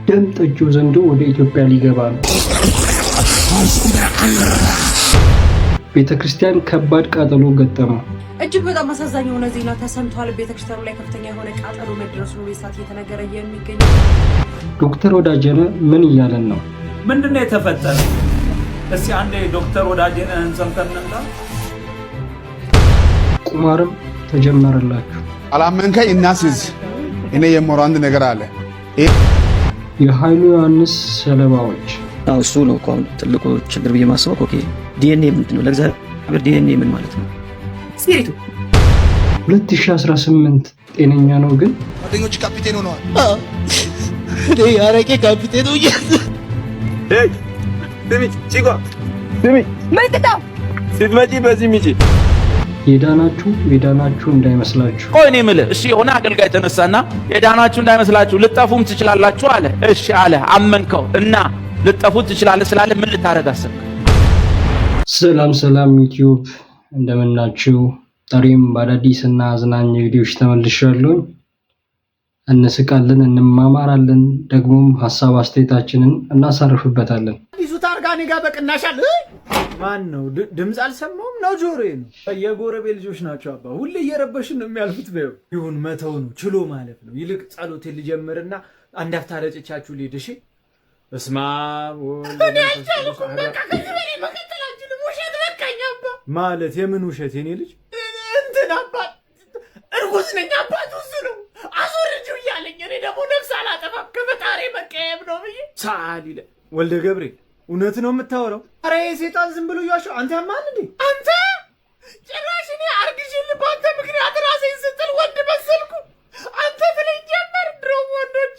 ደም ጠጪው ዘንዶ ወደ ኢትዮጵያ ሊገባ ነው። ቤተክርስቲያን ከባድ ቃጠሎ ገጠመው። እጅግ በጣም አሳዛኝ የሆነ ዜና ተሰምቷል። ቤተክርስቲያኑ ላይ ከፍተኛ የሆነ ቃጠሎ መድረሱ ነው በሰዓት እየተነገረ የሚገኘው። ዶክተር ወዳጄነህ ምን እያለን ነው? ምንድነው የተፈጠረው? እስቲ አንዴ ዶክተር ወዳጄነህን ሰምተን እንምጣ። ቁማርም ተጀመረላችሁ። አላመንከኝ እናስይዝ። እኔ የምወራው አንድ ነገር አለ። የኃይሉ ዮሐንስ ሰለባዎች እሱ ነው እኮ አሁን ትልቁ ችግር ብዬ ማስበው። ኦኬ ዲኤንኤ ምንድን ነው? ለእግዚአብሔር ዲኤንኤ ምን ማለት ነው? ስፒሪቱ 2018 ጤነኛ ነው ግን ጓደኞች ካፒቴን ሆነዋል። እኔ አረቄ ካፒቴን ነው ስሚ ቺጓ ስሚ ምንድነው ስትመጪ በዚህ ሚጪ የዳናችሁ እንዳይመስላችሁ። ቆይ እኔ የምልህ እሺ፣ የሆነ አገልጋይ ተነሳና የዳናችሁ እንዳይመስላችሁ ልጠፉም ትችላላችሁ አለ። እሺ አለ፣ አመንከው እና ልጠፉ ትችላለህ ስላለ ምን ልታረግ አሰብክ? ሰላም ዩቲዩብ እንደምናችሁ። ዛሬም በአዳዲስ እና አዝናኝ ቪዲዮዎች ተመልሻለሁ። እንስቃለን፣ እንማማራለን፣ ደግሞም ሀሳብ አስተያየታችንን እናሳርፍበታለን። አዲሱ ታርጋኔ ጋር በቅናሻል። ማን ነው? ድምፅ አልሰማሁም ነው ጆሮዬ ነው። የጎረቤት ልጆች ናቸው አባ፣ ሁሌ እየረበሽን ነው የሚያልፉት። በይው ይሁን መተው ነው ችሎ ማለፍ ነው። ይልቅ ጸሎቴን ልጀምርና አንድ አፍታ ረጭቻችሁ ልሂድ። እሺ በስመ አብ ወወልድ ማለት የምን ውሸት? የኔ ልጅ እንትን አባት እርጉዝ ነኝ አባት ውስጥ ነው አስወርጂው እያለኝ፣ እኔ ደግሞ ነፍስ አላጠፋም ከፈጣሪ መቀየም ነው ብዬ ሳል ይለ ወልደ ገብርኤል እውነት ነው የምታወራው? አረ የሴጣን ዝም ብሎ እያሸው አንተ ያማል እንዴ አንተ ጭራሽ እኔ አርግዤልህ በአንተ ምክንያት ራሴን ስትል ወንድ መሰልኩ። አንተ ብለኝ ጀመር። ድሮም ወንዶች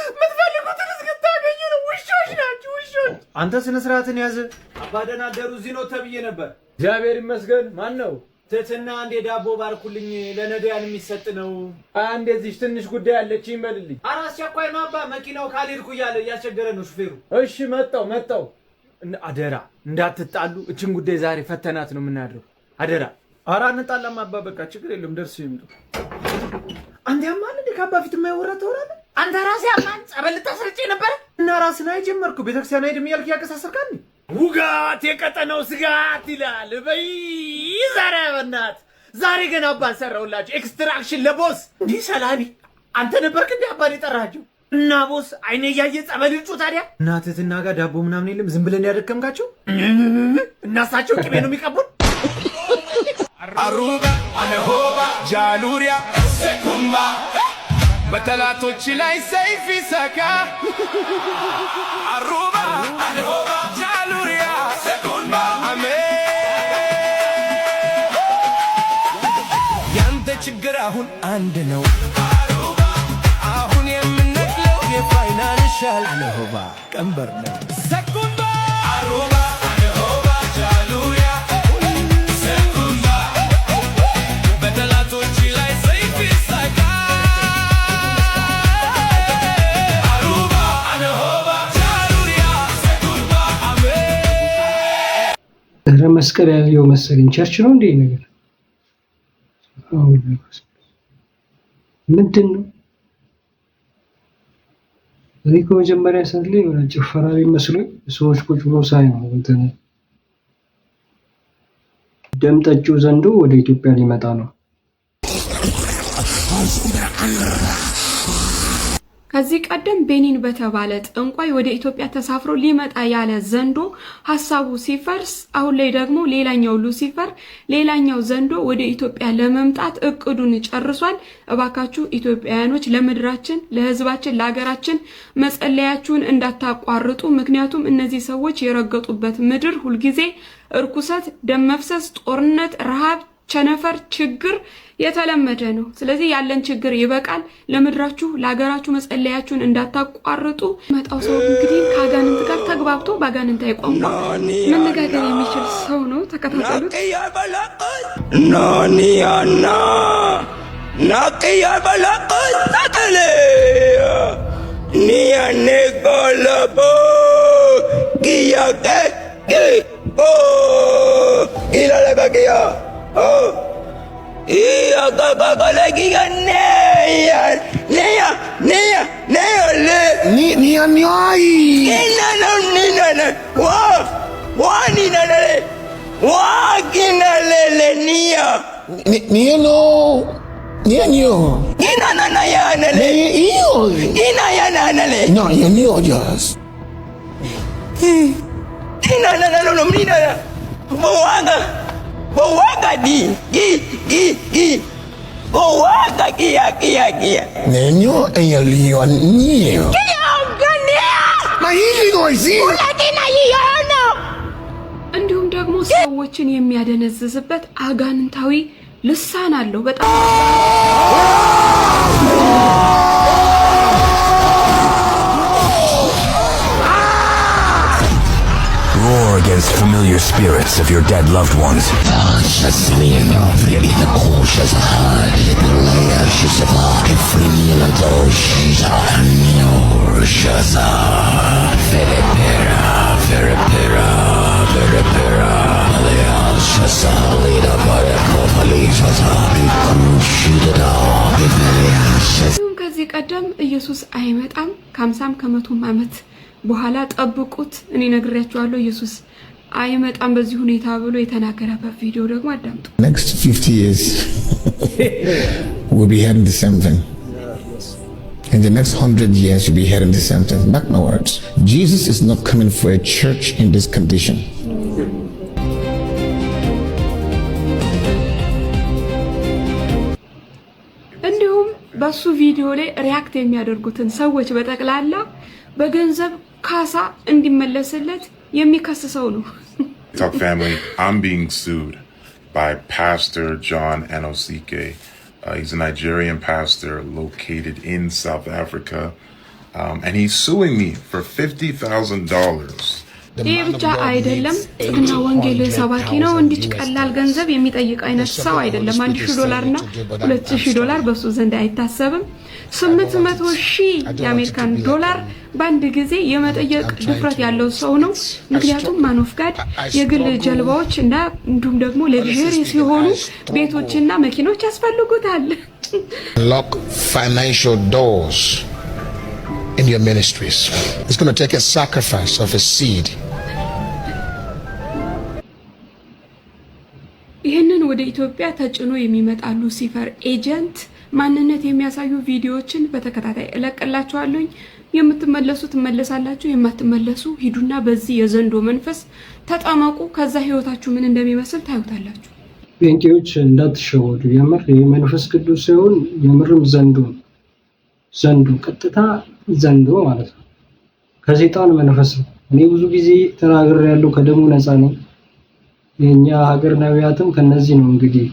የምትፈልጉትን እስክታገኙ ነው። ውሾች ናችሁ ውሾች። አንተ ስነ ስርዓትን ያዝ። አባደና ደሩ እዚህ ነው ተብዬ ነበር። እግዚአብሔር ይመስገን። ማን ነው? ትትና አንዴ ዳቦ ባርኩልኝ፣ ለነዳያን የሚሰጥ ነው። አንዴ እዚህ ትንሽ ጉዳይ አለች ይመልልኝ። ኧረ አስቸኳይ ነው አባ፣ መኪናው ካልሄድኩ እያለ እያስቸገረ ነው ሹፌሩ። እሺ መጣው። አደራ እንዳትጣሉ፣ እችን ጉዳይ ዛሬ ፈተናት ነው የምናድረው። አደራ። ኧረ እንጣላም አባ፣ በቃ ችግር የለም ደርሶ ይምጡ። አንተ ያማል እንዴ? ከአባ ፊት የማይወራ ተወራለ። አንተ ራስህ ያማል። ጸበል ልታስረጭ ነበር እና ራስህን አይጀመርኩ ቤተክርስቲያን አይደም እያልክ ያቀሳሰርካል። ውጋት የቀጠነው ስጋት ይላል። በይ ዛሬ በእናት ዛሬ ገና አባን ሰራውላችሁ ኤክስትራክሽን ለቦስ እንዲህ ሰላቢ አንተ ነበርክ እንዴ አባን የጠራችሁ? እና ቦስ አይኔ እያየ ጸበል ልጩ። ታዲያ እናትህና ጋር ዳቦ ምናምን የለም ዝም ብለን ያደከምካቸው? እናሳቸው ቅቤ ነው የሚቀቡን። አሩባ አነሆባ ጃሉሪያ ሰኩምባ በጠላቶች ላይ ሰይፍ ይሰካ። አሩባ አነሆባ ጃሉሪያ ሰኩምባ አሜን። ያንተ ችግር አሁን አንድ ነው። አሁን የምንለው የፋይናንሻል አነሆባ ቀንበር ነው። ሰኩምባ አሩባ አነሆባ ጃሉሪያ ሰኩምባ በጠላቶች ላይ ሰይፍ ይሰካ። እረ መስቀል ያለው መሰለኝ ቸርች ነው እንዴ ነገር? ምንድን ነው? እኔ ከመጀመሪያ ሰዓት ላይ የሆነ ጭፈራ መስሎኝ ሰዎች ቁጭ ብለው ሳይ ነው እንትን ደም ጠጪው ዘንዶ ወደ ኢትዮጵያ ሊመጣ ነው። ከዚህ ቀደም ቤኒን በተባለ ጠንቋይ ወደ ኢትዮጵያ ተሳፍሮ ሊመጣ ያለ ዘንዶ ሐሳቡ ሲፈርስ፣ አሁን ላይ ደግሞ ሌላኛው ሉሲፈር ሌላኛው ዘንዶ ወደ ኢትዮጵያ ለመምጣት እቅዱን ጨርሷል። እባካችሁ ኢትዮጵያውያኖች ለምድራችን፣ ለሕዝባችን፣ ለሀገራችን መጸለያችሁን እንዳታቋርጡ። ምክንያቱም እነዚህ ሰዎች የረገጡበት ምድር ሁልጊዜ እርኩሰት፣ ደም መፍሰስ፣ ጦርነት፣ ረሃብ፣ ቸነፈር፣ ችግር የተለመደ ነው። ስለዚህ ያለን ችግር ይበቃል። ለምድራችሁ ለሀገራችሁ መጸለያችሁን እንዳታቋርጡ። መጣው ሰው እንግዲህ ከአጋንንት ጋር ተግባብቶ በአጋንንት ቋንቋ መነጋገር የሚችል ሰው ነው። ተከታተሉት። ናኒያና ናቅያ በላቀት ታተለ ኒያኔ ቆለቦ ጊያቄ ኢላለበቅያ Iya kakak lagi kan neya le Nia niai. Nina. Wa nina le. Wa kina le nia. Nia no. Nia nio. Ina na ya na le. Ina ya na le. No, you nio just. Ina no nina. Bowaga di. Gi. Bowaga kia. Nenyo eyalio nio. እንዲሁም ደግሞ ሰዎችን የሚያደነዝዝበት አጋንንታዊ ልሳን አለው በጣም Roar against familiar spirits of your dead loved ones. ከዚህ ቀደም ኢየሱስ አይመጣም ከ50 ከ100 ዓመት በኋላ ጠብቁት እኔ ነግሬያችኋለሁ ኢየሱስ አይመጣም በዚህ ሁኔታ ብሎ የተናገረበት ቪዲዮ ደግሞ አዳምጡ። Next 50 years we'll be hearing the same thing. In the next 100 years you'll be hearing the same thing. Mark my words. Jesus is not coming for a church in this condition. እንዲሁም በሱ ቪዲዮ ላይ ሪአክት የሚያደርጉትን ሰዎች በጠቅላላ በገንዘብ ካሳ እንዲመለስለት የሚከስሰው ነው። Talk family, I'm being sued by Pastor John Anosike. He's a Nigerian pastor located in South Africa, and he's suing me for $50,000. ይህ ብቻ አይደለም እና ወንጌል ሰባኪ ነው እንዲህ ቀላል ገንዘብ የሚጠይቅ አይነት ሰው አይደለም። $1,000 እና $2,000 በሱ ዘንድ አይታሰብም። 800,000 የአሜሪካን ዶላር በአንድ ጊዜ የመጠየቅ ድፍረት ያለው ሰው ነው። ምክንያቱም ማኖፍ ጋድ የግል ጀልባዎች እና እንዲሁም ደግሞ ለግዠሪስ የሆኑ ቤቶችና መኪኖች ያስፈልጉታል። Lock financial doors in your ministries. It's going to take a sacrifice of a seed. ይህንን ወደ ኢትዮጵያ ተጭኖ የሚመጣ ሉሲፈር ኤጀንት ማንነት የሚያሳዩ ቪዲዮዎችን በተከታታይ እለቅላችኋለሁ። የምትመለሱ ትመለሳላችሁ፣ የማትመለሱ ሂዱና በዚህ የዘንዶ መንፈስ ተጣመቁ። ከዛ ህይወታችሁ ምን እንደሚመስል ታዩታላችሁ። ጴንጤዎች እንዳትሸወዱ። የምር የመንፈስ ቅዱስ ሳይሆን የምርም ዘንዶ ቀጥታ ዘንዶ ማለት ነው። ከሰይጣን መንፈስ ነው። እኔ ብዙ ጊዜ ተናግሬያለሁ፣ ከደሙ ነፃ ነኝ። የኛ ሀገር ነቢያትም ከነዚህ ነው እንግዲህ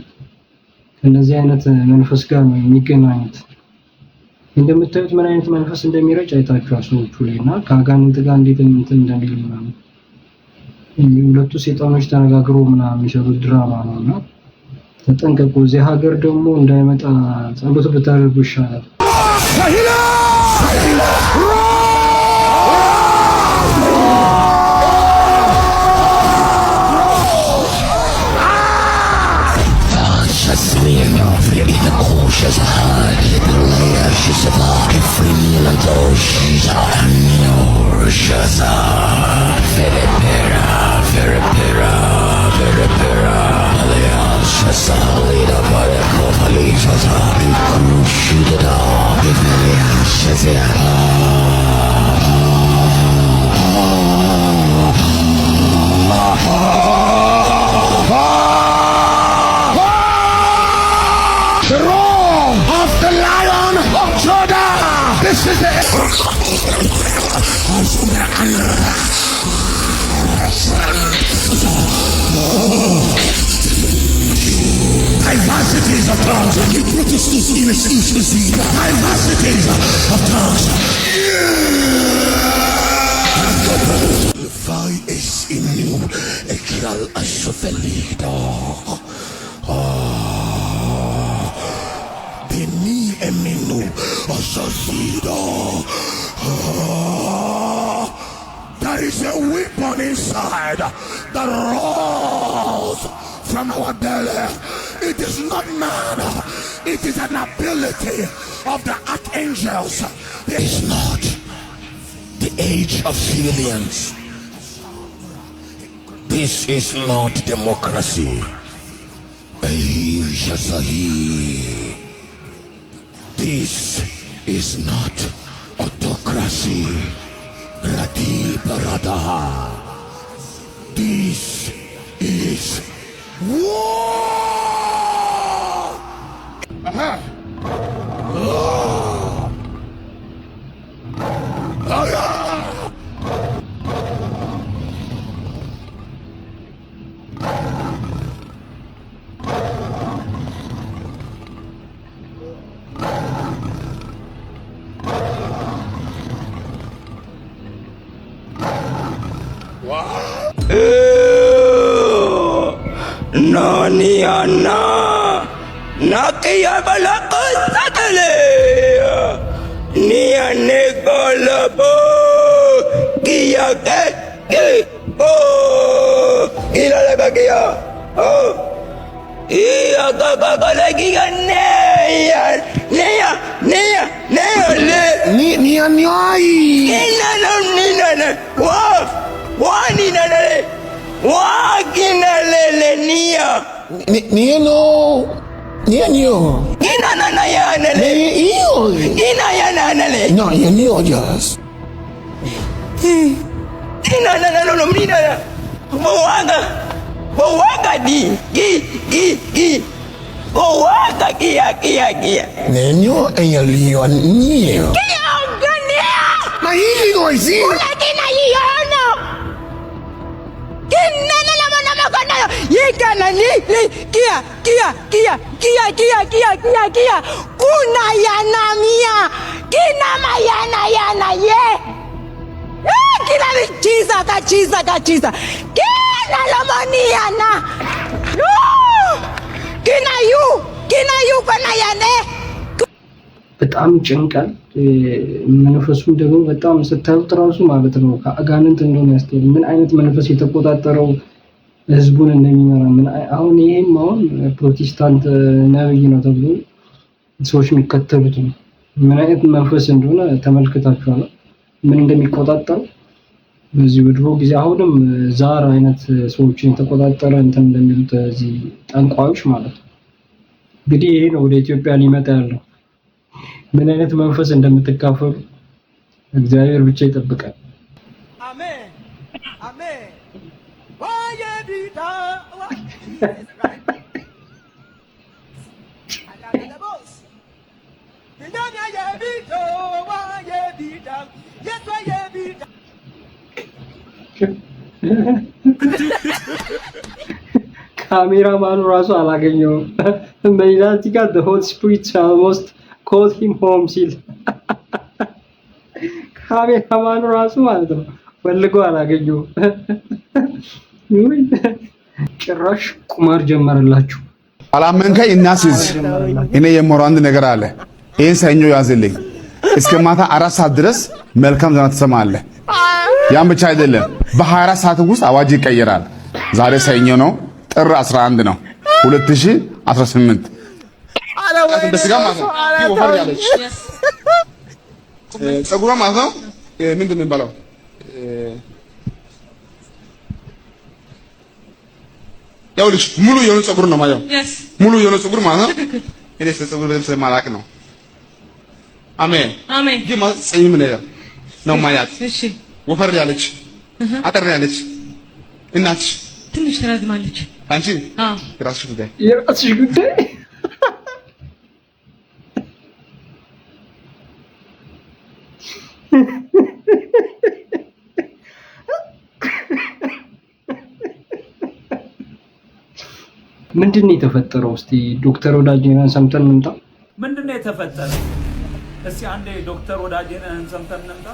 ከነዚህ አይነት መንፈስ ጋር ነው የሚገናኙት። እንደምታዩት ምን አይነት መንፈስ እንደሚረጭ አይታችኋል ሰዎቹ ላይና ከአጋንንት ጋር እንዴት እንደሚል ምናምን ሁለቱ ሰይጣኖች ተነጋግረው ምናምን የሚሰሩት ድራማ ነውና ተጠንቀቁ። እዚህ ሀገር ደግሞ እንዳይመጣ ጸሎት ብታደርጉ ይሻላል። The roar of the lion of Judah. This is it. Diversities of tongues. Diversities of tongues. Vai esinu ekral asofelido. Beni eminu asofelido. There is a weapon inside that rolls from our belly. It is not man. It is an ability of the archangels. It is not age of civilians. This is not democracy. This is not autocracy. Rati Baradaha. This is war. Aha. Nani ana nakiya balakot sakale niya negolabo kiya ke ilala bagiya iya kaka lagi neya le ni anyai nina wa nina le Wakina lele niya. Niyo. Ina na yana le. Iyo. Ina yana le. No, niyo just. Ina na mina. Bawaga di. Bawaga kia. Niyo liyo niyo. Kia ongania. Na hili go isi. Ulakina hiyo no. Kinana na magana yikana ni kia kuna yana mia kina mayana ye kina kachiza kina lamania na kina yu kana yane በጣም ጭንቀት መንፈሱ ደግሞ በጣም ስታዩት ራሱ ማለት ነው ከአጋንንት እንደሆነ ያስተውል ምን አይነት መንፈስ የተቆጣጠረው ህዝቡን እንደሚመራ አሁን ይሄም አሁን ፕሮቴስታንት ነብይ ነው ተብሎ ሰዎች የሚከተሉት ነው ምን አይነት መንፈስ እንደሆነ ተመልክታችኋል ምን እንደሚቆጣጠር በዚህ ወድሮ ጊዜ አሁንም ዛር አይነት ሰዎችን የተቆጣጠረ እንትን እንደሚሉት እዚህ ጠንቋዮች ማለት ነው እንግዲህ ይሄ ነው ወደ ኢትዮጵያ ሊመጣ ያለው ምን አይነት መንፈስ እንደምትካፈሉ እግዚአብሔር ብቻ ይጠብቃል አሜን ዋየቢታ ካሜራማኑ ራሱ አላገኘውም በይዛቲ ጋር the Holy Spirit almost called him home ሲል ካሜራማኑ ራሱ ማለት ነው ፈልጎ አላገኘውም ጭራሽ ቁማር ጀመረላችሁ አላመንከኝ እናስይዝ እኔ የምወራው አንድ ነገር አለ ይሄን ሰኞ ያዝልኝ እስከ ማታ 4 ሰዓት ድረስ መልካም ዜና ትሰማለህ ያን ብቻ አይደለም በ24 ሰዓት ውስጥ አዋጅ ይቀየራል ዛሬ ሰኞ ነው ጥር 11 ነው 2018 በስጋ ማለት ነው ይወፈር ያለች ፀጉሯ ማለት ነው ምንድን ነው የሚባለው ያው ልጅ ሙሉ የሆነ ፀጉር ነው ማለት ሙሉ የሆነ ፀጉር ማለት ነው እኔ ፀጉር በደምብ ስለማላቅ ነው አሜን ግን ፀይም ነው ማለት እሺ ወፈር ያለች አጠር ያለች እናት ትንሽ ትረዝማለች አንቺ የራስሽ ጉዳይ ምንድነው የተፈጠረው እስቲ ዶክተር ወዳጄነህን ሰምተን እንምጣ ምንድነው የተፈጠረው እስቲ አንዴ ዶክተር ወዳጄነህን ሰምተን እንምጣ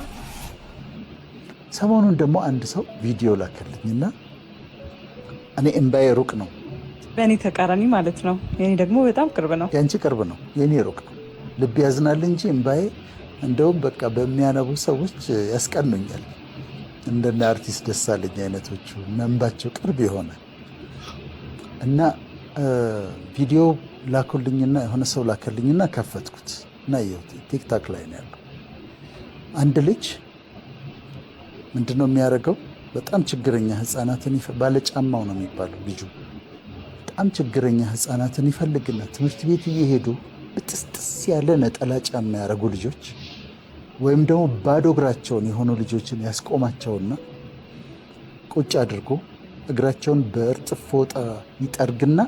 ሰሞኑን ደግሞ አንድ ሰው ቪዲዮ ላከልኝና እኔ እምባዬ ሩቅ ነው በእኔ ተቃራኒ ማለት ነው የኔ ደግሞ በጣም ቅርብ ነው ያንቺ ቅርብ ነው የኔ ሩቅ ነው ልብ ያዝናል እንጂ እምባዬ እንደውም በቃ በሚያነቡ ሰዎች ያስቀኑኛል እንደነ አርቲስት ደሳለኝ አይነቶቹ መንባቸው ቅርብ የሆነ እና ቪዲዮ ላኩልኝና የሆነ ሰው ላከልኝና ከፈትኩት እና ይኸው ቲክታክ ላይ ነው ያለው አንድ ልጅ ምንድነው የሚያደርገው? በጣም ችግረኛ ህፃናትን ባለጫማው ነው የሚባለው ልጁ። በጣም ችግረኛ ህፃናትን ይፈልግና ትምህርት ቤት እየሄዱ ብጥስጥስ ያለ ነጠላ ጫማ ያደረጉ ልጆች ወይም ደግሞ ባዶ እግራቸውን የሆኑ ልጆችን ያስቆማቸውና ቁጭ አድርጎ እግራቸውን በእርጥብ ፎጣ ይጠርግና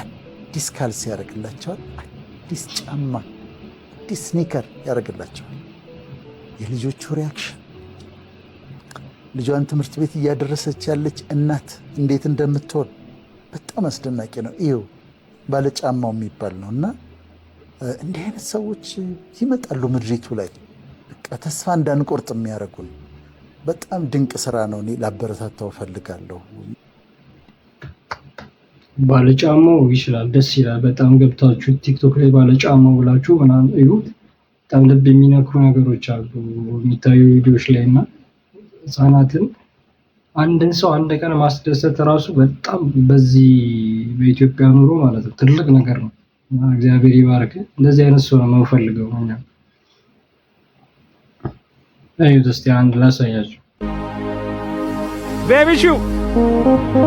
አዲስ ካልሲ ያደርግላቸዋል፣ አዲስ ጫማ፣ አዲስ ስኒከር ያደርግላቸዋል። የልጆቹ ሪያክሽን ልጇን ትምህርት ቤት እያደረሰች ያለች እናት እንዴት እንደምትሆን በጣም አስደናቂ ነው። ይኸው ባለጫማው የሚባል ነው። እና እንዲህ አይነት ሰዎች ይመጣሉ ምድሪቱ ላይ በቃ ተስፋ እንዳንቆርጥ የሚያደርጉን በጣም ድንቅ ስራ ነው። እኔ ላበረታታው ፈልጋለሁ። ባለጫማው ይችላል፣ ደስ ይላል። በጣም ገብታችሁ ቲክቶክ ላይ ባለጫማው ብላችሁ ምናምን እዩት። በጣም ልብ የሚነኩ ነገሮች አሉ የሚታዩ ቪዲዮዎች ላይ እና ህፃናትን አንድን ሰው አንድ ቀን ማስደሰት ራሱ በጣም በዚህ በኢትዮጵያ ኑሮ ማለት ነው ትልቅ ነገር ነው። እግዚአብሔር ይባርክ። እንደዚህ አይነት ሰው ነው የምፈልገው እኛ። እዩት እስቲ አንድ ላሳያችሁ። ቤቢሹ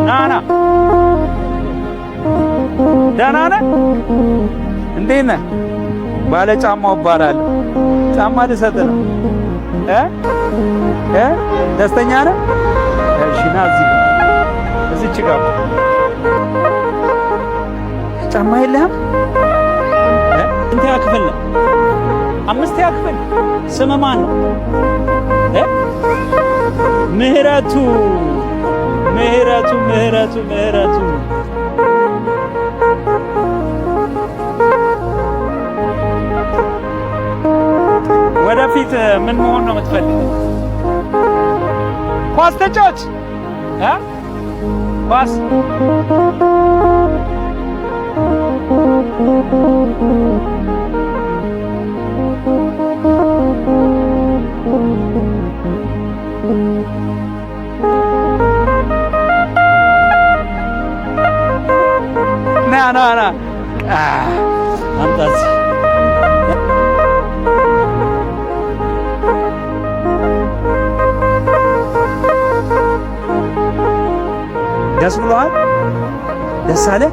ናና ደህና ነህ? እንዴት ነህ? ባለ ጫማው እባላለሁ። ጫማ ልሰጥህ ነው። ደስተኛ ነህ? እሺ ና እዚች ጋር ጫማ የለህም? ስንተኛ ክፍል ነህ? አምስተኛ ክፍል። ስምህ ማን ነው? ምህረቱ ወደፊት ምን መሆን ነው የምትፈልገው? ኳስ ተጫዋች? ኳስ ና አምጣት። ደስ ብሎሃል? ደስ አለ?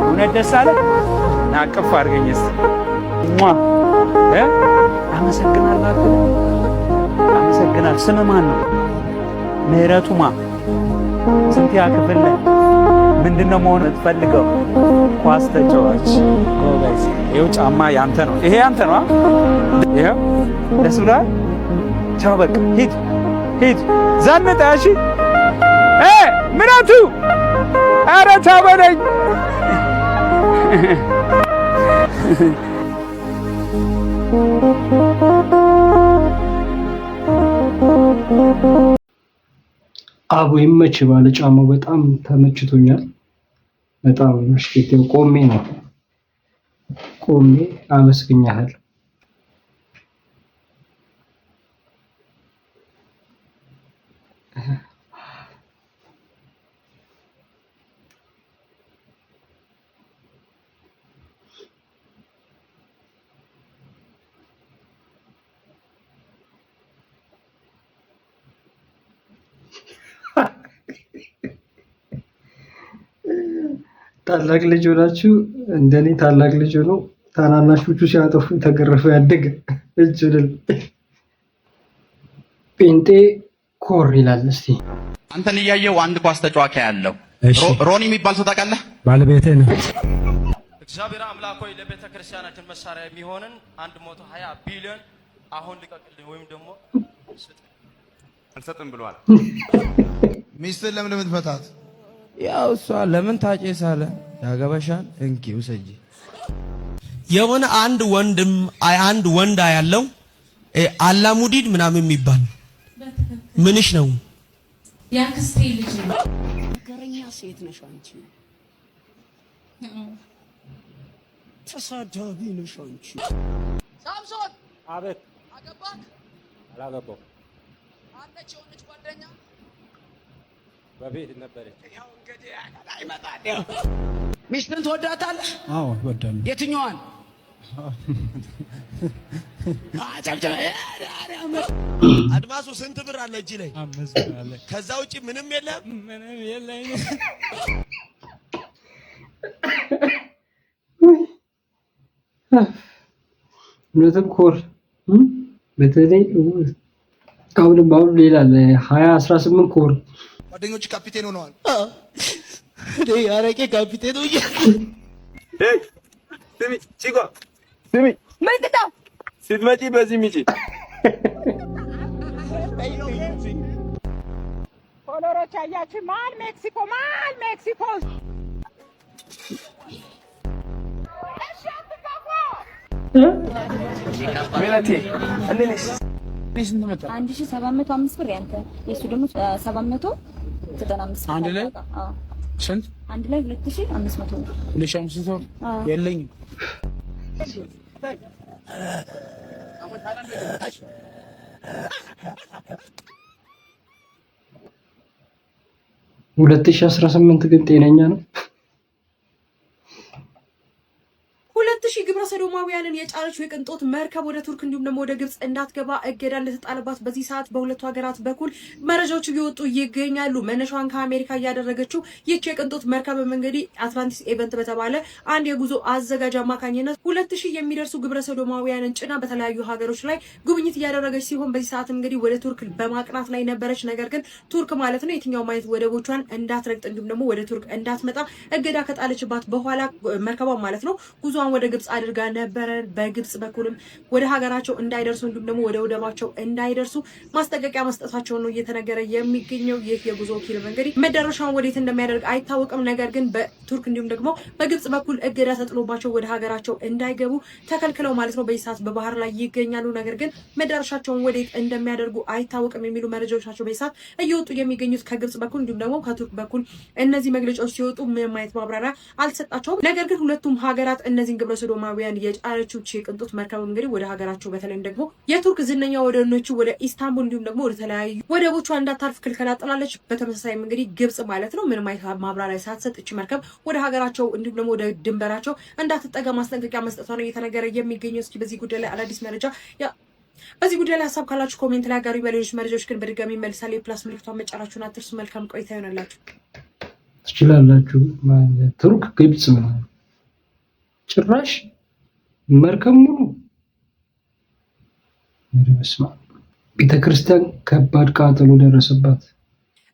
እውነት ደስ አለ? ና አቅፍ አድርገኝ እስኪ። አመሰግናለሁ። አመሰግናለሁ። ስምህ ማን ነው? ምህረቱ ማ? ስንተኛ ክፍል ነህ? ምንድነው መሆን የምትፈልገው? ኳስ ተጫዋች። ጎበዝ። ይኸው ጫማ ያንተ ነው። ይሄ ያንተ ነው። ይኸው ደስ ብሎሃል? ቻው በቃ ሂድ ዘንጠ። እሺ ምረቱ፣ ኧረ ቻው በለኝ። አቡ ይመች። ባለ ጫማው በጣም ተመችቶኛል። በጣም ምሽቴው ቆሜ አመስግኛለሁ። ታላቅ ልጅ ሆናችሁ እንደኔ ታላቅ ልጅ ሆኖ ታናናሾቹ ሲያጠፉ ተገረፈ ያደገ እጅ ድል ጴንጤ ኮር ይላል። እስቲ አንተን እያየው አንድ ኳስ ተጫዋች ያለው ሮኒ የሚባል ሰው ታውቃለህ? ባለቤቴ ነው። እግዚአብሔር አምላክ ሆይ ለቤተ ክርስቲያናችን መሳሪያ የሚሆንን 120 ቢሊዮን አሁን ልቀቅልኝ ወይም ደግሞ አልሰጥም ብሏል። ሚስትህን ለምን የምትፈታት? ያው እሷ ለምን ታጨሳለ? ያገባሻል እንኪ ውሰጂ። የሆነ አንድ ወንድ ያለው አላሙዲን ምናምን የሚባል ምንሽ ነው? ያክስቴ ልጅ ነው። ነገረኛ ሴት ነሽ አንቺ። ተሳዳቢ ነሽ አንቺ። ሳምሶን አቤት። አገባክ? አላገባሁም። አለች የሆነች ጓደኛ በቤት ነበረች። ያው እንግዲህ አይመጣም። ሚስትን ትወዳታለህ? አዎ እወዳለሁ። የትኛዋን? አድማሱ ስንት ብር አለ እጅ ላይ? 5 ብር አለ። ከዛ ውጪ ምንም የለም? ምንም የለኝም። እውነትም ኮር በተለይ አሁን ሌላ 2018 ኮር ጓደኞች ካፒቴን ሆነዋል። አረቄ ካፒቴን ሆኜ ስሚ ቺጓ ስሚ ምንድን ነው ስትመጪ በዚህ ሚጪ ኮሎሮች አያችሁ ማል ሜክሲኮ ሜላቴ እንዴት 1705 ብር ያንተ የሱ ደግሞ 795 አንድ ላይ ስንት? አንድ ላይ 2500 2500 የለኝም። 2018 ግን ጤነኛ ነው። 2000 ግብረ ሰዶማውያንን የጫነችው የቅንጦት መርከብ ወደ ቱርክ እንዲሁም ደግሞ ወደ ግብጽ እንዳትገባ እገዳ እንደተጣለባት በዚህ ሰዓት በሁለቱ ሀገራት በኩል መረጃዎች እየወጡ ይገኛሉ። መነሻዋን ከአሜሪካ እያደረገችው ይህች የቅንጦት መርከብ እንግዲህ አትላንቲስ ኤቨንት በተባለ አንድ የጉዞ አዘጋጅ አማካኝነት 2000 የሚደርሱ ግብረ ሰዶማውያንን ጭና በተለያዩ ሀገሮች ላይ ጉብኝት እያደረገች ሲሆን በዚህ ሰዓት እንግዲህ ወደ ቱርክ በማቅናት ላይ ነበረች። ነገር ግን ቱርክ ማለት ነው የትኛውም አይነት ወደቦቿን እንዳትረግጥ እንዲሁም ደግሞ ወደ ቱርክ እንዳትመጣ እገዳ ከጣለችባት በኋላ መርከቧ ማለት ነው ጉዞዋን ወደ ግብጽ አድርጋ ነበረ። በግብጽ በኩልም ወደ ሀገራቸው እንዳይደርሱ እንዲሁም ደግሞ ወደ ወደባቸው እንዳይደርሱ ማስጠንቀቂያ መስጠታቸው ነው እየተነገረ የሚገኘው። ይህ የጉዞ ወኪል እንግዲህ መዳረሻውን ወዴት እንደሚያደርግ አይታወቅም። ነገር ግን በቱርክ እንዲሁም ደግሞ በግብጽ በኩል እገዳ ተጥሎባቸው ወደ ሀገራቸው እንዳይገቡ ተከልክለው ማለት ነው በዚህ ሰዓት በባህር ላይ ይገኛሉ። ነገር ግን መዳረሻቸውን ወዴት እንደሚያደርጉ አይታወቅም የሚሉ መረጃዎች ናቸው በዚህ ሰዓት እየወጡ የሚገኙት ከግብጽ በኩል እንዲሁም ደግሞ ከቱርክ በኩል። እነዚህ መግለጫዎች ሲወጡ ምንም አይነት ማብራሪያ አልተሰጣቸውም። ነገር ግን ሁለቱም ሀገራት እነዚህን ግብረ ሰዶማውያን የጫነችው የቅንጦት መርከብ እንግዲህ ወደ ሀገራቸው በተለይም ደግሞ የቱርክ ዝነኛ ወደሆነችው ወደ ኢስታንቡል እንዲሁም ደግሞ ወደ ተለያዩ ወደቦቿ እንዳታርፍ ክልከላ ጥላለች። በተመሳሳይም እንግዲህ ግብጽ ማለት ነው ምንም አይነት ማብራሪያ ሳትሰጥ እቺ መርከብ ወደ ሀገራቸው እንዲሁም ደግሞ ወደ ድንበራቸው እንዳትጠጋ ማስጠንቀቂያ መስጠቷ ነው እየተነገረ የሚገኘው። እስኪ በዚህ ጉዳይ ላይ አዳዲስ መረጃ በዚህ ጉዳይ ላይ ሀሳብ ካላችሁ ኮሜንት ላይ አጋሩ። በሌሎች መረጃዎች ግን በድጋሚ መልሳሌ የፕላስ ምልክቷን መጫናችሁን አትርሱ። መልካም ቆይታ ይሆንላችሁ። ትችላላችሁ። ቱርክ ግብጽ ነው ጭራሽ መርከብ ሙሉ ቤተክርስቲያን ከባድ ቃጠሎ ደረሰባት።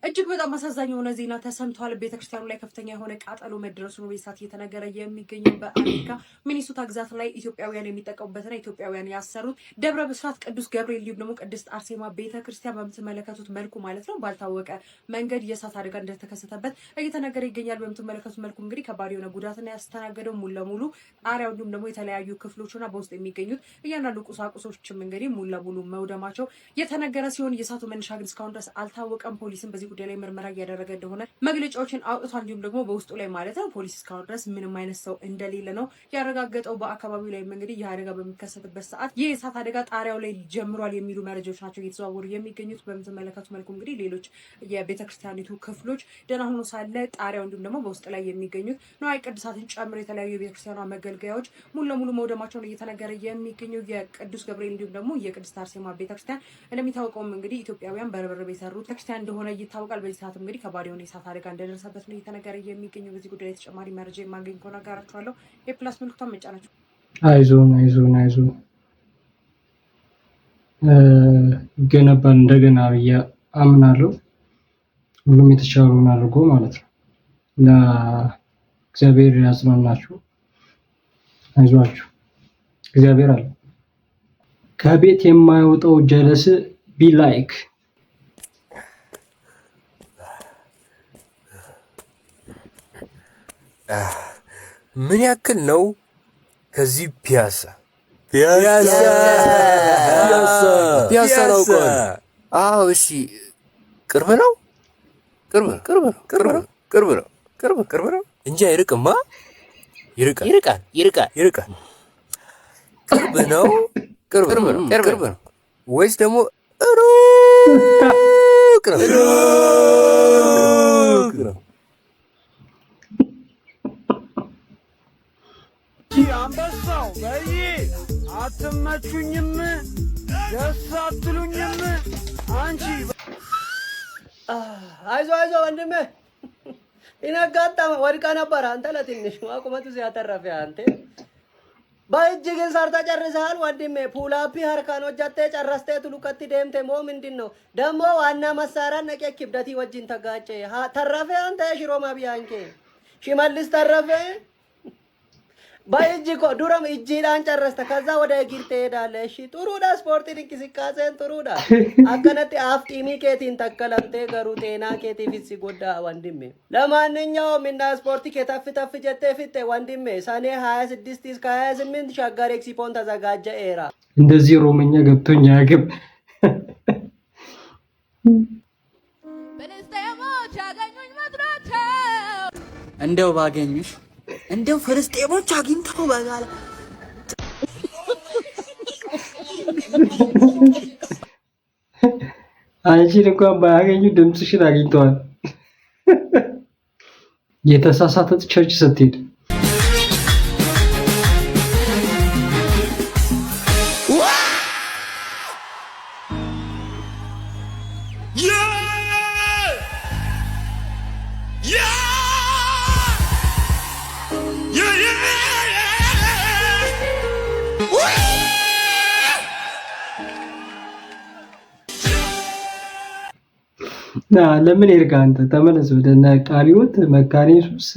እጅግ በጣም አሳዛኝ የሆነ ዜና ተሰምቷል። ቤተክርስቲያኑ ላይ ከፍተኛ የሆነ ቃጠሎ መድረሱ ነው በሳት እየተነገረ የሚገኘው። በአሜሪካ ሚኒሶታ ግዛት ላይ ኢትዮጵያውያን የሚጠቀሙበትና ኢትዮጵያውያን ያሰሩት ደብረ ብስራት ቅዱስ ገብርኤል እንዲሁም ደግሞ ቅድስት አርሴማ ቤተክርስቲያን በምትመለከቱት መልኩ ማለት ነው ባልታወቀ መንገድ የእሳት አደጋ እንደተከሰተበት እየተነገረ ይገኛል። በምትመለከቱት መልኩ እንግዲህ ከባድ የሆነ ጉዳትና ያስተናገደው ሙሉ ለሙሉ ጣሪያው እንዲሁም ደግሞ የተለያዩ ክፍሎችና በውስጥ የሚገኙት እያንዳንዱ ቁሳቁሶችም እንግዲህ ሙሉ ለሙሉ መውደማቸው የተነገረ ሲሆን የእሳቱ መነሻ ግን እስካሁን ድረስ አልታወቀም። ፖሊስም በዚህ ጉዳይ ላይ ምርመራ እያደረገ እንደሆነ መግለጫዎችን አውጥቷል። እንዲሁም ደግሞ በውስጡ ላይ ማለት ነው ፖሊስ እስካሁን ድረስ ምንም አይነት ሰው እንደሌለ ነው ያረጋገጠው። በአካባቢው ላይ እንግዲህ ይህ አደጋ በሚከሰትበት ሰዓት ይህ የእሳት አደጋ ጣሪያው ላይ ጀምሯል የሚሉ መረጃዎች ናቸው እየተዘዋወሩ የሚገኙት። በምትመለከቱ መልኩ እንግዲህ ሌሎች የቤተክርስቲያኒቱ ክፍሎች ደህና ሆኖ ሳለ ጣሪያው እንዲሁም ደግሞ በውስጥ ላይ የሚገኙት ንዋየ ቅድሳትን ጨምሮ የተለያዩ የቤተክርስቲያኗ መገልገያዎች ሙሉ ለሙሉ መውደማቸውን እየተነገረ የሚገኘው የቅዱስ ገብርኤል እንዲሁም ደግሞ የቅድስት አርሴማ ቤተክርስቲያን እንደሚታወቀውም እንግዲህ ኢትዮጵያውያን በርብርብ የሰሩት ቤተክርስቲያን እንደሆነ ይታወቃል። በዚህ ሰዓት እንግዲህ ከባድ የሆነ የእሳት አደጋ እንደደረሰበት ነው እየተነገረ የሚገኘው። በዚህ ጉዳይ ተጨማሪ መረጃ የማገኝ ከሆነ አጋራችኋለሁ። የፕላስ ምልክቷን መጫናችሁ። አይዞን ይገነባል እንደገና ብዬ አምናለሁ። ሁሉም የተቻለውን አድርጎ ማለት ነው እና እግዚአብሔር ያጽናናችሁ፣ አይዟችሁ፣ እግዚአብሔር አለ። ከቤት የማይወጣው ጀለስ ቢ ላይክ ምን ያክል ነው ከዚህ ፒያሳ ነው ቆይ? አዎ እሺ፣ ቅርብ ነው እንጂ አይርቅማ። ይርቃል። ቅርብ ነው ወይስ ደግሞ ሩቅ ነው? አንበሳ አንበሳው በይ አትመቹኝም ደስ አትሉኝም አንቺ አይዞ ወንድሜ ይነጋጣ ወድቃ ነበር አንተ ለትንሽ ማቁመቱ ሲያተረፈ አንተ ባይጅግን ሰርታ ጨርሰሃል ወንድሜ ፑላፒ ሀርካን ወጃቴ ጨረስተ ትሉቀት ደምተ ሞ ምንድነው ደሞ ዋና መሳሪያ ነቀ ክብደቲ ወጅን ተጋጨ ተረፈ አንተ ሽሮ ማቢያንኬ ሽመልስ ተረፈ ባይጅኮ ዱረም እጂዳን ጨረስተ ከዛ ወደ እግር ትሄዳለህ እሺ ጥሩዳ ስፖርት እንቅስቃሴን ጥሩዳ አከነቴ አፍጢሚ ኬቲን ተከለንቴ ገሩ ጤና ኬቲ ፊሲ ጎዳ ወንድሜ ለማንኛውም እና ስፖርት ከተፍ ተፍ ጀቴ ፍቴ ወንድሜ ሰኔ 26 እስከ 28 ሻጋር ኤክስፖን ተዘጋጀ ኤራ እንደዚህ ሮመኛ ገብቶኛ ያገብ በነስተሞች ያገኙኝ መጥራቸው እንደው ባገኙሽ እንደው ፍልስጤሞች አግኝተው በጋላ አንቺን እንኳን ባያገኙ ድምጽሽን አግኝተዋል። የተሳሳተ ቸርች ስትሄድ ለምን ይርጋ አንተ ተመለስ ወደ ቃሊዮት መካነ ኢየሱስ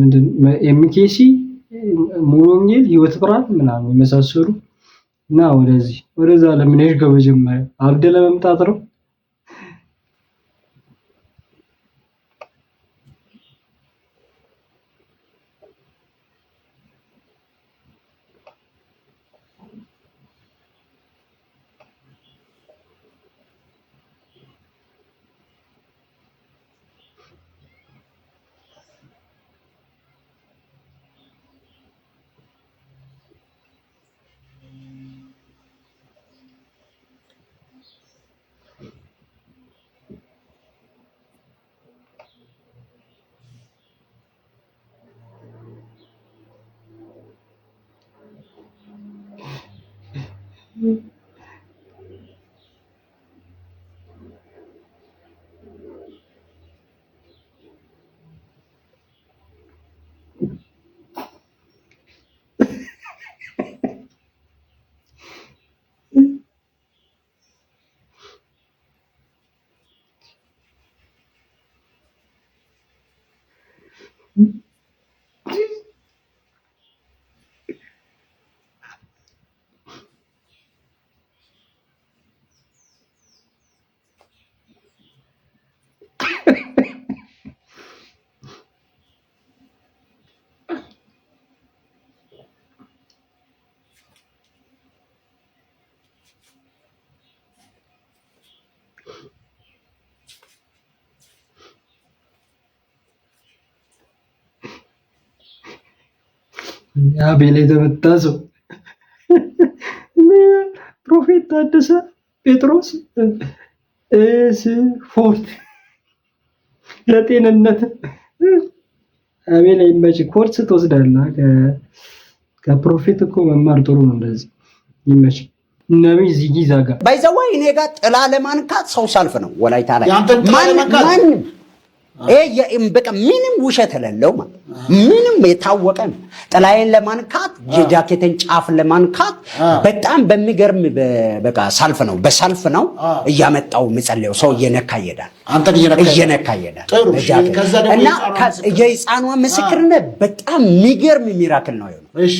ምንድን ኤምኬሲ ሙሉ ወንጌል ህይወት ብርሃን ምናምን የመሳሰሉ እና ወደዛ ለምን ይርጋ በጀመረ አብደ ለመምጣት ነው አቤል የተመታሰው ፕሮፌት ታደሰ ጴጥሮስ ስፖርት ለጤንነት አቤል ይመች ኮርስ ትወስዳለህ ከፕሮፌት እኮ መማር ጥሩ ነው እንደዚህ ይመች ነብይ ዚጊዛጋ ባይዘዋይ እኔ ጋር ጥላ ለማንካት ሰው ሳልፍ ነው ወላይታ ላይ ማን በቃ ምንም ውሸት የሌለው ማለት ምንም የታወቀ ጥላዬን ለማንካት የጃኬቴን ጫፍ ለማንካት በጣም በሚገርም በቃ ሳልፍ ነው በሳልፍ ነው እያመጣው ምጸልየው ሰው እየነካ ይሄዳል አንተ እየነካ ይሄዳል እና የሕፃኗ ምስክርነት በጣም የሚገርም ሚራክል ነው እሺ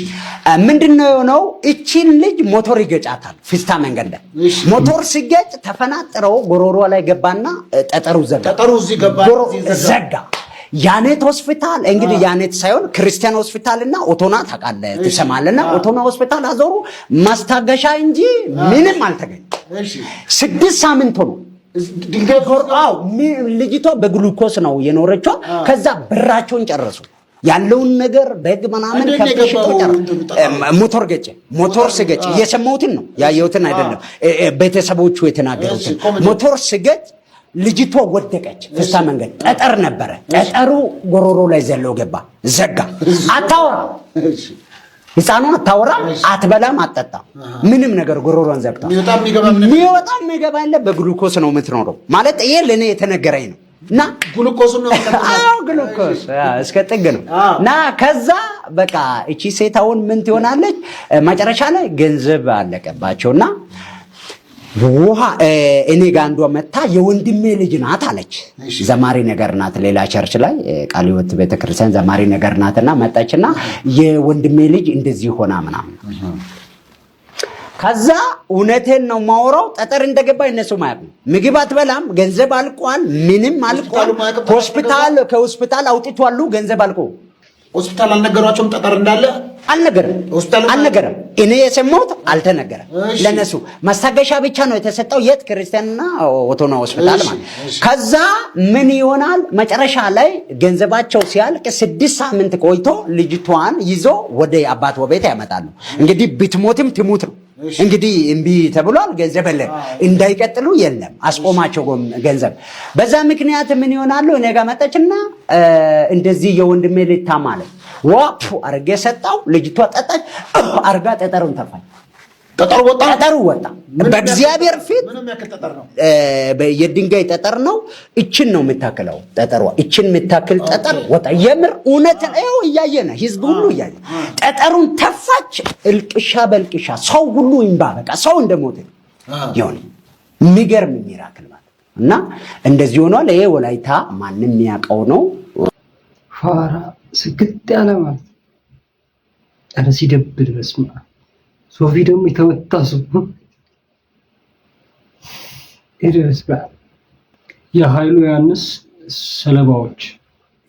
ምንድነው ነው እቺን ልጅ ሞተር ይገጫታል ፊስታ መንገድ ላይ ሞተር ሲገጭ ተፈናጥረው ጎሮሮ ላይ ገባና ጠጠሩ እዚህ ገባ ዘጋ ያኔት ሆስፒታል እንግዲህ ያኔት ሳይሆን ክርስቲያን ሆስፒታልና ኦቶና ታቃለ ተሰማለና ኦቶና ሆስፒታል አዞሩ ማስታገሻ እንጂ ምንም አልተገኘ እሺ 6 ሳምንት ነው ድንገት ጎርአው ልጅቷ በግሉኮስ ነው የኖረችው ከዛ ብራቸውን ጨረሱ ያለውን ነገር በግ ምናምን ከፍሽቶ ሞተር ገጨ ሞተር ሲገጭ የሰማሁትን ነው ያየሁትን አይደለም ቤተሰቦቹ የተናገሩትን ሞተር ሲገጭ ልጅቷ ወደቀች። ፍሳ መንገድ ጠጠር ነበረ። ጠጠሩ ጎሮሮ ላይ ዘሎ ገባ፣ ዘጋ። አታወራ፣ ህፃኑ አታወራ፣ አትበላም፣ አትጠጣም፣ ምንም ነገር ጎሮሮን ዘግታ። የሚወጣ የሚገባ ያለ በግሉኮስ ነው የምትኖረው ማለት ይሄ ለኔ የተነገረኝ ነው። እና ግሉኮስ ነው ግሉኮስ እስከ ጥግ ነው። እና ከዛ በቃ እቺ ሴታውን ምን ትሆናለች? መጨረሻ ላይ ገንዘብ አለቀባቸውና ውሃ እኔ ጋር አንዷ መታ የወንድሜ ልጅ ናት አለች። ዘማሪ ነገር ናት፣ ሌላ ቸርች ላይ ቃለ ሕይወት ቤተክርስቲያን ዘማሪ ነገር ናትና መጣችና የወንድሜ ልጅ እንደዚህ ሆና ምናምን። ከዛ እውነቴን ነው ማወራው፣ ጠጠር እንደገባ እነሱ ማያውቁ። ምግብ አትበላም፣ ገንዘብ አልቋል፣ ምንም አልቋል። ከሆስፒታል አውጥቷሉ፣ ገንዘብ አልቆ ሆስፒታል አልነገሯቸውም ጠጠር እንዳለ አልነገረም። እኔ የሰማሁት አልተነገረም ለነሱ። ማስታገሻ ብቻ ነው የተሰጠው። የት ክርስቲያንና ኦቶና ሆስፒታል ማለት። ከዛ ምን ይሆናል መጨረሻ ላይ ገንዘባቸው ሲያልቅ 6 ሳምንት ቆይቶ ልጅቷን ይዞ ወደ አባቷ ቤት ያመጣሉ። እንግዲህ ብትሞትም ትሙት ነው እንግዲህ እምቢ ተብሏል። ገንዘብ የለም እንዳይቀጥሉ የለም አስቆማቸው ገንዘብ። በዛ ምክንያት ምን ይሆናሉ? እኔ ጋር መጣችና እንደዚህ የወንድሜ ልጅ ታማለች። ዋፕ አርገ ሰጣው። ልጅቷ ጠጣች፣ አርጋ ጠጠሩን ተፋች። ጠጠሩ ወጣ። በእግዚአብሔር ፊት ምንም ያክል ጠጠር ነው፣ የድንጋይ ጠጠር ነው። እችን ነው የምታክለው ጠጠሯ። እችን የምታክል ጠጠር ወጣ። የምር እውነት ነው። እያየነ ህዝብ ሁሉ እያየ ጠጠሩን ተፋች። እልቅሻ በልቅሻ ሰው ሁሉ ይንባ። በቃ ሰው እንደሞተ ይሆን የሚገርም ሚራክል ማለት እና እንደዚህ ሆኗል። ይሄ ወላይታ ማንም የሚያውቀው ነው። ፋራ ስግጥ ያለ ማለት አረ ሲደብር በስማ ሶፊ ደግሞ የተመታ ሰው ኢድሪስ የኃይሉ ዮሐንስ ሰለባዎች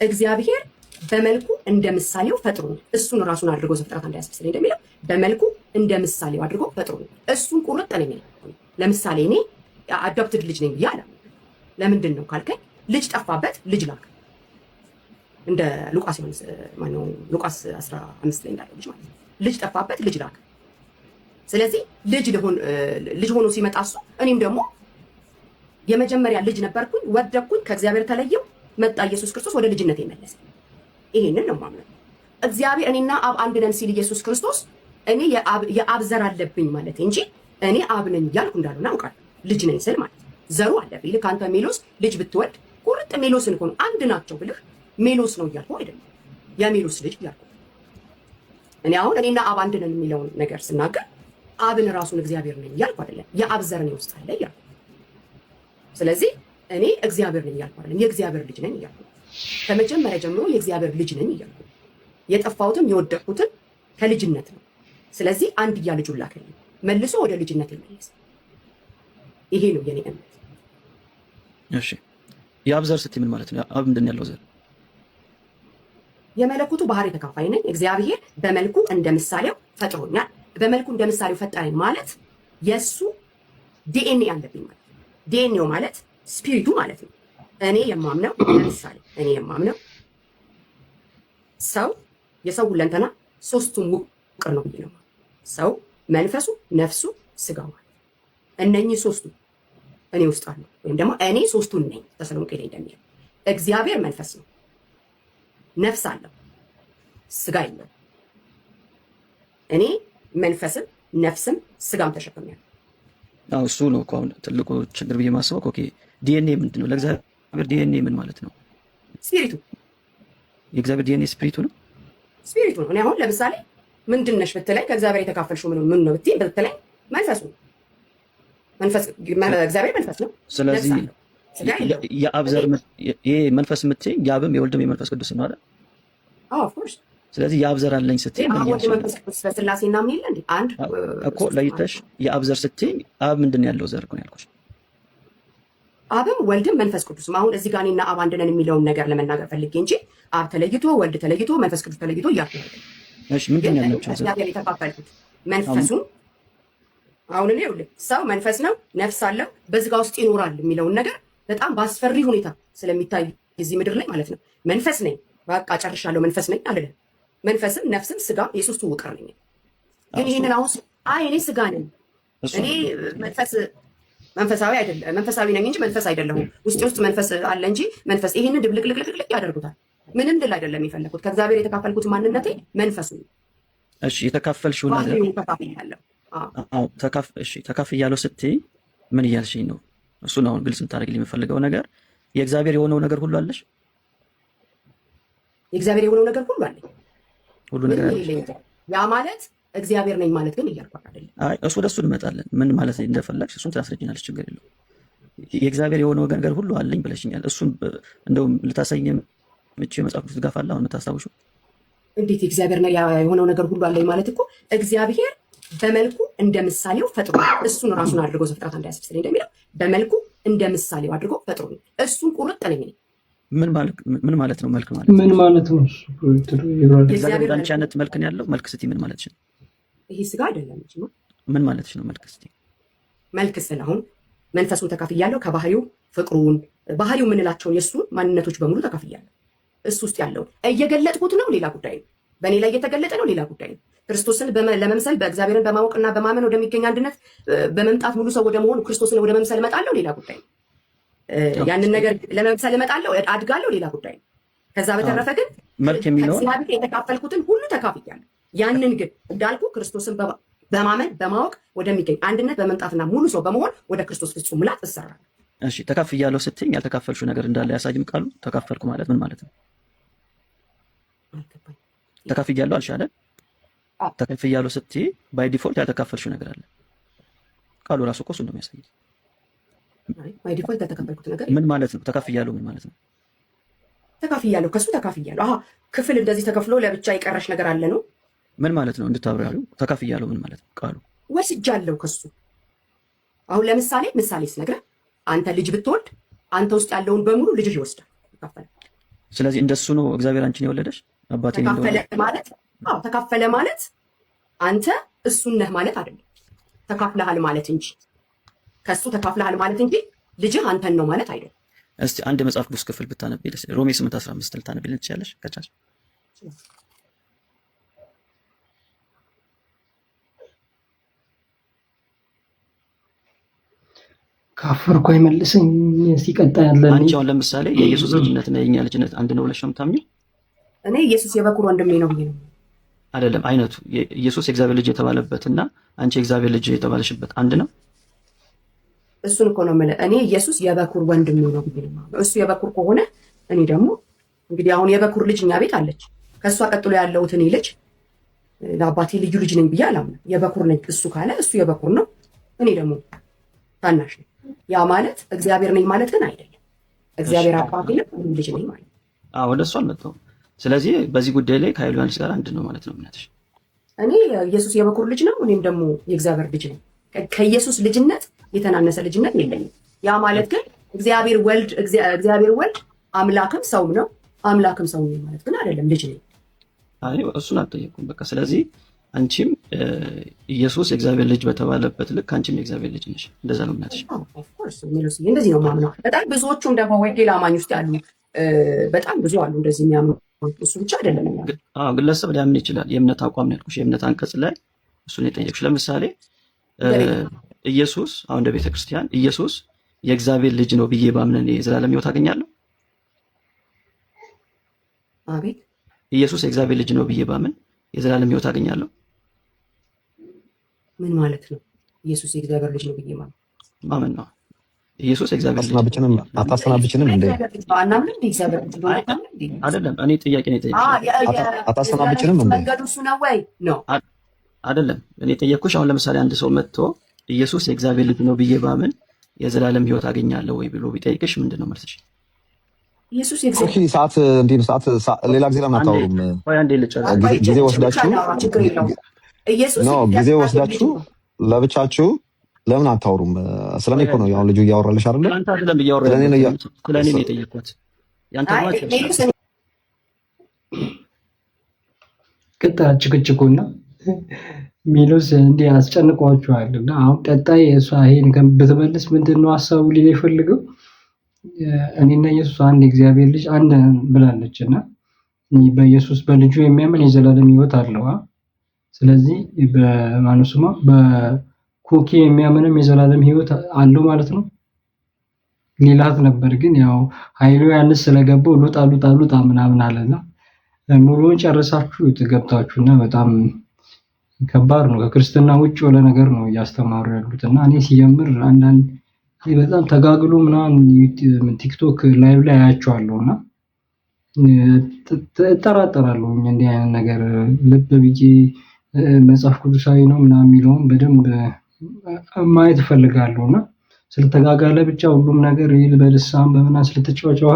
እግዚአብሔር በመልኩ እንደ ምሳሌው ፈጥሮ እሱን ራሱን አድርጎ ዘፍጥረት 1:26 እንደሚለው በመልኩ እንደ ምሳሌው አድርጎ ፈጥሮ እሱን ቁርጥ ነው የሚለው። ለምሳሌ እኔ አዶፕትድ ልጅ ነኝ ይላል። ለምንድን ነው ካልከኝ ልጅ ጠፋበት ልጅ ላከ። እንደ ሉቃስ 15 ላይ እንዳለው ልጅ ማለት ነው። ልጅ ጠፋበት ልጅ ላከ። ስለዚህ ልጅ ሆኖ ሲመጣ እሱ እኔም ደግሞ የመጀመሪያ ልጅ ነበርኩኝ፣ ወደኩኝ፣ ከእግዚአብሔር ተለየው፣ መጣ ኢየሱስ ክርስቶስ ወደ ልጅነቴ መለሰ። ይሄንን ነው ማምነው። እግዚአብሔር እኔና አብ አንድ ነን ሲል ኢየሱስ ክርስቶስ እኔ የአብ ዘር አለብኝ ማለት እንጂ እኔ አብ ነኝ ያልኩ እንዳልሆነ አውቃለሁ። ልጅ ነኝ ስል ማለት ዘሩ አለብኝ። ልክ አንተ ሜሎስ ልጅ ብትወድ ቁርጥ ሜሎስን ሆኖ አንድ ናቸው ብልህ ሜሎስ ነው እያልኩ አይደለም፣ የሜሎስ ልጅ እያልኩ። እኔ አሁን እኔና አብ አንድ ነን የሚለውን ነገር ስናገር አብን ራሱን እግዚአብሔር ነኝ እያልኩ አይደለም፣ የአብ ዘር ነው ውስጥ አለ እያልኩ። ስለዚህ እኔ እግዚአብሔር ነኝ እያልኩ አይደለም፣ የእግዚአብሔር ልጅ ነኝ እያልኩ። ከመጀመሪያ ጀምሮ የእግዚአብሔር ልጅ ነኝ እያልኩ። የጠፋሁትም የወደቅኩትም ከልጅነት ነው። ስለዚህ አንድያ ልጁን ላከልኝ፣ መልሶ ወደ ልጅነት ይመለስ። ይሄ ነው የኔ እምነት። እሺ፣ የአብ ዘር ስትይ ምን ማለት ነው? አብ ምንድን ያለው ዘር? የመለኮቱ ባህሪ ተካፋይ ነኝ። እግዚአብሔር በመልኩ እንደ ምሳሌው ፈጥሮኛል። በመልኩ እንደ ምሳሌው ፈጠረኝ ማለት የሱ ዲኤንኤ አለብኝ ማለት ነው። ዲኤንኤው ማለት ስፒሪቱ ማለት ነው። እኔ የማምነው ለምሳሌ እኔ የማምነው ሰው የሰው ሁለንተና ሶስቱም ውቅር ነው ብዬ ነው። ሰው መንፈሱ፣ ነፍሱ፣ ስጋው ማለት እነኚህ ሶስቱ እኔ ውስጥ አሉ፣ ወይም ደግሞ እኔ ሶስቱን ነኝ። ተሰሎንቄ ላይ እንደሚለው እግዚአብሔር መንፈስ ነው፣ ነፍስ አለው፣ ስጋ የለው። እኔ መንፈስም ነፍስም ስጋም ተሸክሜያለሁ። አዎ እሱ ነው እኮ አሁን ትልቁ ችግር ብዬ ማስበው። ኦኬ ዲኤንኤ ምንድን ነው? ለእግዚአብሔር ዲኤንኤ ምን ማለት ነው? ስፒሪቱ። የእግዚአብሔር ዲኤንኤ ስፒሪቱ ነው፣ ስፒሪቱ ነው። እኔ አሁን ለምሳሌ ምንድን ነሽ ብትለኝ ከእግዚአብሔር የተካፈልሽው ምን ነው ብትለኝ መልፈሱ መንፈስ እግዚአብሔር መንፈስ ነው። ስለዚህ የአብ ዘር ይሄ መንፈስ የምትይኝ የአብም የወልድም የመንፈስ ቅዱስ ነው አይደል? አዎ ኦፍ ኮርስ። ስለዚህ የአብ ዘር አለኝ ስትይ አብ ወልድ መንፈስ ቅዱስ በስላሴ እናምን የለ እንዴ? አንድ እኮ ለይተሽ የአብ ዘር ስትይኝ አብ ምንድን ያለው ዘር ነው ያልኩሽ። አብም ወልድም መንፈስ ቅዱስም አሁን እዚህ ጋር እኔና አብ አንድ ነን የሚለውን ነገር ለመናገር ፈልጌ እንጂ አብ ተለይቶ ወልድ ተለይቶ መንፈስ ቅዱስ ተለይቶ እያልኩ ነው። እሺ ምንድን ያላችሁ እግዚአብሔር የተካፈልኩት መንፈሱን አሁን እኔ ይኸውልህ ሰው መንፈስ ነው፣ ነፍስ አለው፣ በስጋ ውስጥ ይኖራል የሚለውን ነገር በጣም በአስፈሪ ሁኔታ ስለሚታይ እዚህ ምድር ላይ ማለት ነው። መንፈስ ነኝ በቃ ጨርሻለሁ፣ መንፈስ ነኝ አልልም። መንፈስም ነፍስም ስጋም የሶስቱ ውቅር ነኝ። ግን ይሄንን አሁን እኔ ስጋ ነኝ እኔ መንፈስ መንፈሳዊ አይደለም። መንፈሳዊ ነኝ እንጂ መንፈስ አይደለሁም። ውስጥ መንፈስ አለ እንጂ መንፈስ ይሄንን ድብልቅልቅልቅ ያደርጉታል። ምንም ድል አይደለም የፈለኩት ከእግዚአብሔር የተካፈልኩት ማንነቴ መንፈሱ ነው። እሺ የተካፈልሽው ነገር ተካፍያለሁ ስትይ ምን እያልሽኝ ነው? እሱን አሁን ግልጽ እንድታደርግልኝ የምፈልገው ነገር የእግዚአብሔር የሆነው ነገር ሁሉ አለሽ? የእግዚአብሔር የሆነው ነገር ሁሉ አለኝ። ሁሉ ነገር አለሽ። ያ ማለት እግዚአብሔር ነኝ ማለት ግን እያልኩ አይደለም። አይ እሱ ወደሱ እንመጣለን። ምን ማለት እንደፈለግሽ እሱን ታስረጅናለሽ፣ ችግር የለውም። የእግዚአብሔር የሆነው ነገር ሁሉ አለኝ ብለሽኛል። እሱን እንደውም ልታሳይኝ ምቹ የመጽሐፍ ቅዱስ ድጋፍ አለ አሁን የምታስታውሹ? እንዴት የእግዚአብሔር የሆነው ነገር ሁሉ አለኝ ማለት እኮ እግዚአብሔር በመልኩ እንደ ምሳሌው ፈጥሮ እሱን ራሱን አድርጎ ዘፍጥረት 1:26 ላይ እንደሚለው በመልኩ እንደ ምሳሌው አድርጎ ፈጥሮ እሱን ቁርጥ ነኝ። ምን ማለት ነው? መልክ ማለት ምን ማለት ነው? እግዚአብሔር አንቺ አይነት መልክ ነው ያለው። መልክ ስትይ ምን ማለትሽ ነው? ይሄ ስጋ አይደለም እንጂ ምን ማለትሽ ነው? መልክ ስትይ መልክ ስለ አሁን መንፈሱን ተካፍያለሁ። ከባህሪው ፍቅሩን ባህሪው የምንላቸውን የእሱ ማንነቶች በሙሉ ተካፍያለሁ። እሱ ውስጥ ያለው እየገለጥኩት ነው፣ ሌላ ጉዳይ ነው። በእኔ ላይ እየተገለጠ ነው፣ ሌላ ጉዳይ ነው። ክርስቶስን ለመምሰል በእግዚአብሔርን በማወቅና በማመን ወደሚገኝ አንድነት በመምጣት ሙሉ ሰው ወደ መሆኑ ክርስቶስን ወደ መምሰል እመጣለሁ፣ ሌላ ጉዳይ ነው። ያንን ነገር ለመምሰል እመጣለሁ፣ አድጋለሁ፣ ሌላ ጉዳይ ነው። ከዛ በተረፈ ግን መልክ የሚለው እግዚአብሔር የተካፈልኩትን ሁሉ ተካፍያለሁ። ያንን ግን እንዳልኩ ክርስቶስን በማመን በማወቅ ወደሚገኝ አንድነት በመምጣትና ሙሉ ሰው በመሆን ወደ ክርስቶስ ፍጹም ሙላት እሰራለሁ። እሺ ተካፍያለሁ ስትይኝ ያልተካፈልሽው ነገር እንዳለ ያሳይም ቃሉ። ተካፈልኩ ማለት ምን ማለት ነው? ተካፍያለሁ አልሽ አይደል? ተካፍያለሁ ስትይ ባይ ዲፎልት ያልተካፈልሽው ነገር አለ። ቃሉ ራሱ እኮ እሱን ነው የሚያሳየው። ባይ ዲፎልት ያልተካፈልኩት ነገር ምን ማለት ነው? ተካፍያለሁ ምን ማለት ነው? ተካፍያለሁ ከሱ ተካፍያለሁ። አሃ ክፍል እንደዚህ ተከፍሎ ለብቻ የቀረሽ ነገር አለ ነው። ምን ማለት ነው? እንድታብራሪው። ተካፍያለሁ ምን ማለት ነው? ቃሉ ወስጃለሁ ከሱ። አሁን ለምሳሌ ስነግረህ አንተ ልጅ ብትወልድ አንተ ውስጥ ያለውን በሙሉ ልጅህ ይወስዳል፣ ይካፈላል። ስለዚህ እንደሱ ነው እግዚአብሔር አንቺን የወለደሽ አባቴ ነው ማለት። አዎ ተካፈለ ማለት አንተ እሱን ነህ ማለት አይደለም። ተካፍለሃል ማለት እንጂ ከሱ ተካፍለሃል ማለት እንጂ ልጅህ አንተን ነው ማለት አይደለም። እስቲ አንድ የመጽሐፍ ቅዱስ ክፍል ብታነብ ደስ ሮሜ 8:15 ልታነብልኝ ትችያለሽ ከቻልሽ? ካፈርኩ አይመልሰኝ። ሲቀጣ ያለ አንቺ አሁን ለምሳሌ የኢየሱስ ልጅነት እና የኛ ልጅነት አንድ ነው ብለሽ ነው የምታምኚው? እኔ ኢየሱስ የበኩር ወንድሜ ነው ብዬ ነው። አይደለም አይነቱ ኢየሱስ የእግዚአብሔር ልጅ የተባለበትና አንቺ የእግዚአብሔር ልጅ የተባለሽበት አንድ ነው። እሱን እኮ ነው የምልህ። እኔ ኢየሱስ የበኩር ወንድሜ ነው ብዬ ነው። እሱ የበኩር ከሆነ እኔ ደግሞ እንግዲህ አሁን የበኩር ልጅ እኛ ቤት አለች። ከእሷ ቀጥሎ ያለሁት እኔ ልጅ ለአባቴ ልዩ ልጅ ነኝ ብዬ አላምንም። የበኩር ነኝ እሱ ካለ እሱ የበኩር ነው፣ እኔ ደግሞ ታናሽ ነኝ። ያ ማለት እግዚአብሔር ነኝ ማለት ግን አይደለም። እግዚአብሔር አባቴ ነው፣ ልጅ ነኝ ማለት። አዎ ወደ እሱ አልመጣሁም። ስለዚህ በዚህ ጉዳይ ላይ ከኃይሉ ዮሐንስ ጋር አንድ ነው ማለት ነው እምነትሽ? እኔ ኢየሱስ የበኩር ልጅ ነው፣ እኔም ደግሞ የእግዚአብሔር ልጅ ነኝ። ከኢየሱስ ልጅነት የተናነሰ ልጅነት የለኝም። ያ ማለት ግን እግዚአብሔር ወልድ አምላክም ሰውም ነው፣ አምላክም ሰው ነው ማለት ግን አይደለም። ልጅ ነኝ። አይ እሱን አልጠየኩም። በቃ ስለዚህ አንቺም ኢየሱስ የእግዚአብሔር ልጅ በተባለበት ልክ አንቺም የእግዚአብሔር ልጅ ነሽ። እንደዛ ነው እምነትሽ? ኦፍ ኮርስ እንደዚህ ነው የማምነው። በጣም ብዙዎቹም ደግሞ ወንጌል አማኝ ውስጥ ያሉ በጣም ብዙ አሉ እንደዚህ የሚያምኑ። እሱ ብቻ አይደለም። አዎ ግለሰብ ሊያምን ይችላል። የእምነት አቋም ነው ያልኩሽ። የእምነት አንቀጽ ላይ እሱን የጠየቅሽ። ለምሳሌ ኢየሱስ አሁን እንደ ቤተክርስቲያን ኢየሱስ የእግዚአብሔር ልጅ ነው ብዬ ባምነን የዘላለም ሕይወት አገኛለሁ? አቤት። ኢየሱስ የእግዚአብሔር ልጅ ነው ብዬ ባምን የዘላለም ሕይወት አገኛለሁ? ምን ማለት ነው? ኢየሱስ የእግዚአብሔር ልጅ ነው ብዬ ማመን ነው። ኢየሱስ የእግዚአብሔር ልጅ አታሰናብችንም እንዴ? አናምንም እንዴ? እግዚአብሔር ልጅ ነው አይደለም። እኔ ጥያቄ ነው የጠየቅኩሽ። አታሰናብችንም እንዴ? መንገዱ እሱ ነው ወይ ነው? አይደለም። እኔ ጠየቅኩሽ። አሁን ለምሳሌ አንድ ሰው መጥቶ ኢየሱስ የእግዚአብሔር ልጅ ነው ብዬ ባምን የዘላለም ሕይወት አገኛለሁ ወይ ብሎ ቢጠይቅሽ ምንድን ነው መልስሽ? ኢየሱስ ሰዓት እንዴ ነው? ሰዓት ሌላ ጊዜ ለምን አታወሩም? ጊዜ ወስዳችሁ ጊዜ ወስዳችሁ ለብቻችሁ ለምን አታወሩም? ስለኔ እኮ ነው ያው ልጁ እያወራልሽ አይደል? አንተ አይደለም እያወራልሽ፣ ስለኔ ነው የጠየቅኩት። ያንተ ማለት ቅጣ ጭቅጭቁና ሚሎስ እንዲህ አስጨንቋቸዋል። እና አሁን ቀጣይ እሷ ይሄን ብትመልስ ምንድን ነው ሀሳቡ ሊል የፈልገው እኔና ኢየሱስ አንድ የእግዚአብሔር ልጅ አንድ ብላለች እና በኢየሱስ በልጁ የሚያምን የዘላለም ሕይወት አለው። ስለዚህ በማኑስማ ኮኪ የሚያምንም የዘላለም ህይወት አለው ማለት ነው ሌላት ነበር። ግን ያው ኃይሉ ያንስ ስለገባው ሉጣ ምናምን አለና ሙሉውን ጨርሳችሁ ተገብታችሁና በጣም ከባድ ነው። ከክርስትና ውጭ የሆነ ነገር ነው እያስተማሩ ያሉትና እኔ ሲጀምር አንዳንድ በጣም ተጋግሎ ምናምን ቲክቶክ ላይቭ ላይ አያቸዋለሁና እጠራጠራለሁ እንዲህ አይነት ነገር ልብ ብዬ መጽሐፍ ቅዱሳዊ ነው ምናምን የሚለውን በደንብ ማየት እፈልጋለሁና ስለተጋጋለ ብቻ ሁሉም ነገር ይል በልሳን በመናስ ስለተጫወጨዋ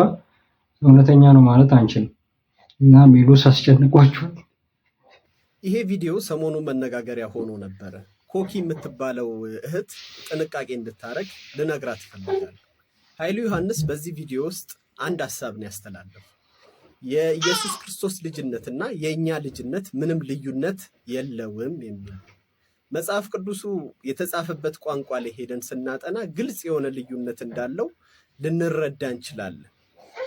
እውነተኛ ነው ማለት አንችልም። እና ሜሎስ አስጨንቋቸዋል። ይሄ ቪዲዮ ሰሞኑ መነጋገሪያ ሆኖ ነበረ። ኮኪ የምትባለው እህት ጥንቃቄ እንድታረግ ልነግራት ይፈልጋል። ኃይሉ ዮሐንስ በዚህ ቪዲዮ ውስጥ አንድ ሐሳብ ነው ያስተላለፈው። የኢየሱስ ክርስቶስ ልጅነትና የእኛ ልጅነት ምንም ልዩነት የለውም የሚል መጽሐፍ ቅዱሱ የተጻፈበት ቋንቋ ላይ ሄደን ስናጠና ግልጽ የሆነ ልዩነት እንዳለው ልንረዳ እንችላለን።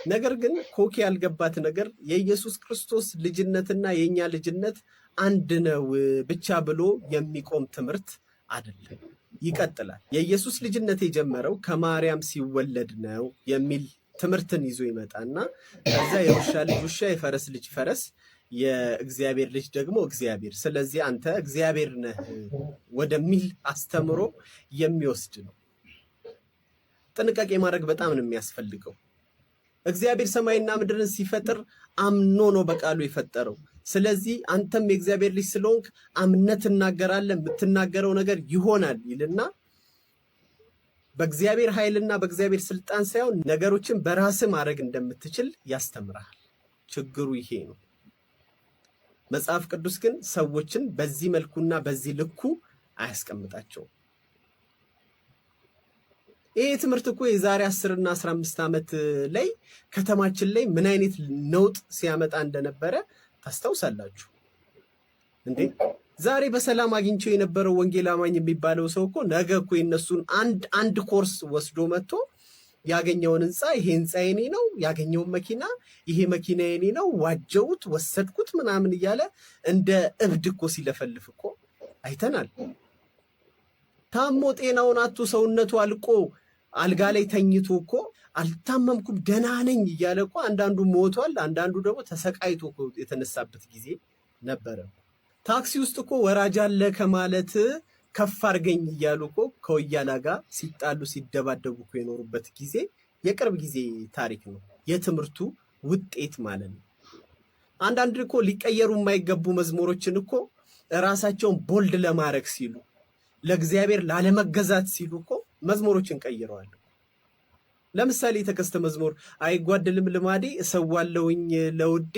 ነገር ግን ኮኪ ያልገባት ነገር የኢየሱስ ክርስቶስ ልጅነትና የእኛ ልጅነት አንድ ነው ብቻ ብሎ የሚቆም ትምህርት አይደለም። ይቀጥላል። የኢየሱስ ልጅነት የጀመረው ከማርያም ሲወለድ ነው የሚል ትምህርትን ይዞ ይመጣና ከዛ የውሻ ልጅ ውሻ፣ የፈረስ ልጅ ፈረስ፣ የእግዚአብሔር ልጅ ደግሞ እግዚአብሔር፣ ስለዚህ አንተ እግዚአብሔር ነህ ወደሚል አስተምሮ የሚወስድ ነው። ጥንቃቄ ማድረግ በጣም ነው የሚያስፈልገው። እግዚአብሔር ሰማይና ምድርን ሲፈጥር አምኖ ነው በቃሉ የፈጠረው። ስለዚህ አንተም የእግዚአብሔር ልጅ ስለሆንክ አምነህ ትናገራለህ፣ የምትናገረው ነገር ይሆናል ይልና በእግዚአብሔር ኃይልና በእግዚአብሔር ስልጣን ሳይሆን ነገሮችን በራስህ ማድረግ እንደምትችል ያስተምራል። ችግሩ ይሄ ነው። መጽሐፍ ቅዱስ ግን ሰዎችን በዚህ መልኩና በዚህ ልኩ አያስቀምጣቸውም። ይሄ ትምህርት እኮ የዛሬ 10 እና 15 ዓመት ላይ ከተማችን ላይ ምን አይነት ነውጥ ሲያመጣ እንደነበረ ታስታውሳላችሁ እንዴ? ዛሬ በሰላም አግኝቸው የነበረው ወንጌል አማኝ የሚባለው ሰው እኮ ነገ እኮ የነሱን አንድ ኮርስ ወስዶ መጥቶ ያገኘውን ህንፃ ይሄ ህንፃ የኔ ነው፣ ያገኘውን መኪና ይሄ መኪና የኔ ነው፣ ዋጀውት ወሰድኩት ምናምን እያለ እንደ እብድ እኮ ሲለፈልፍ እኮ አይተናል። ታሞ ጤናውን አጥቶ ሰውነቱ አልቆ አልጋ ላይ ተኝቶ እኮ አልታመምኩም ደህና ነኝ እያለ እኮ አንዳንዱ ሞቷል፣ አንዳንዱ ደግሞ ተሰቃይቶ እኮ የተነሳበት ጊዜ ነበረ። ታክሲ ውስጥ እኮ ወራጅ አለ ከማለት ከፍ አድርገኝ እያሉ እኮ ከወያላ ጋር ሲጣሉ ሲደባደቡ እኮ የኖሩበት ጊዜ የቅርብ ጊዜ ታሪክ ነው። የትምህርቱ ውጤት ማለት ነው። አንዳንድ እኮ ሊቀየሩ የማይገቡ መዝሙሮችን እኮ ራሳቸውን ቦልድ ለማድረግ ሲሉ ለእግዚአብሔር ላለመገዛት ሲሉ እኮ መዝሙሮችን ቀይረዋል። ለምሳሌ የተከስተ መዝሙር አይጓደልም ልማዴ እሰዋለውኝ ለውዴ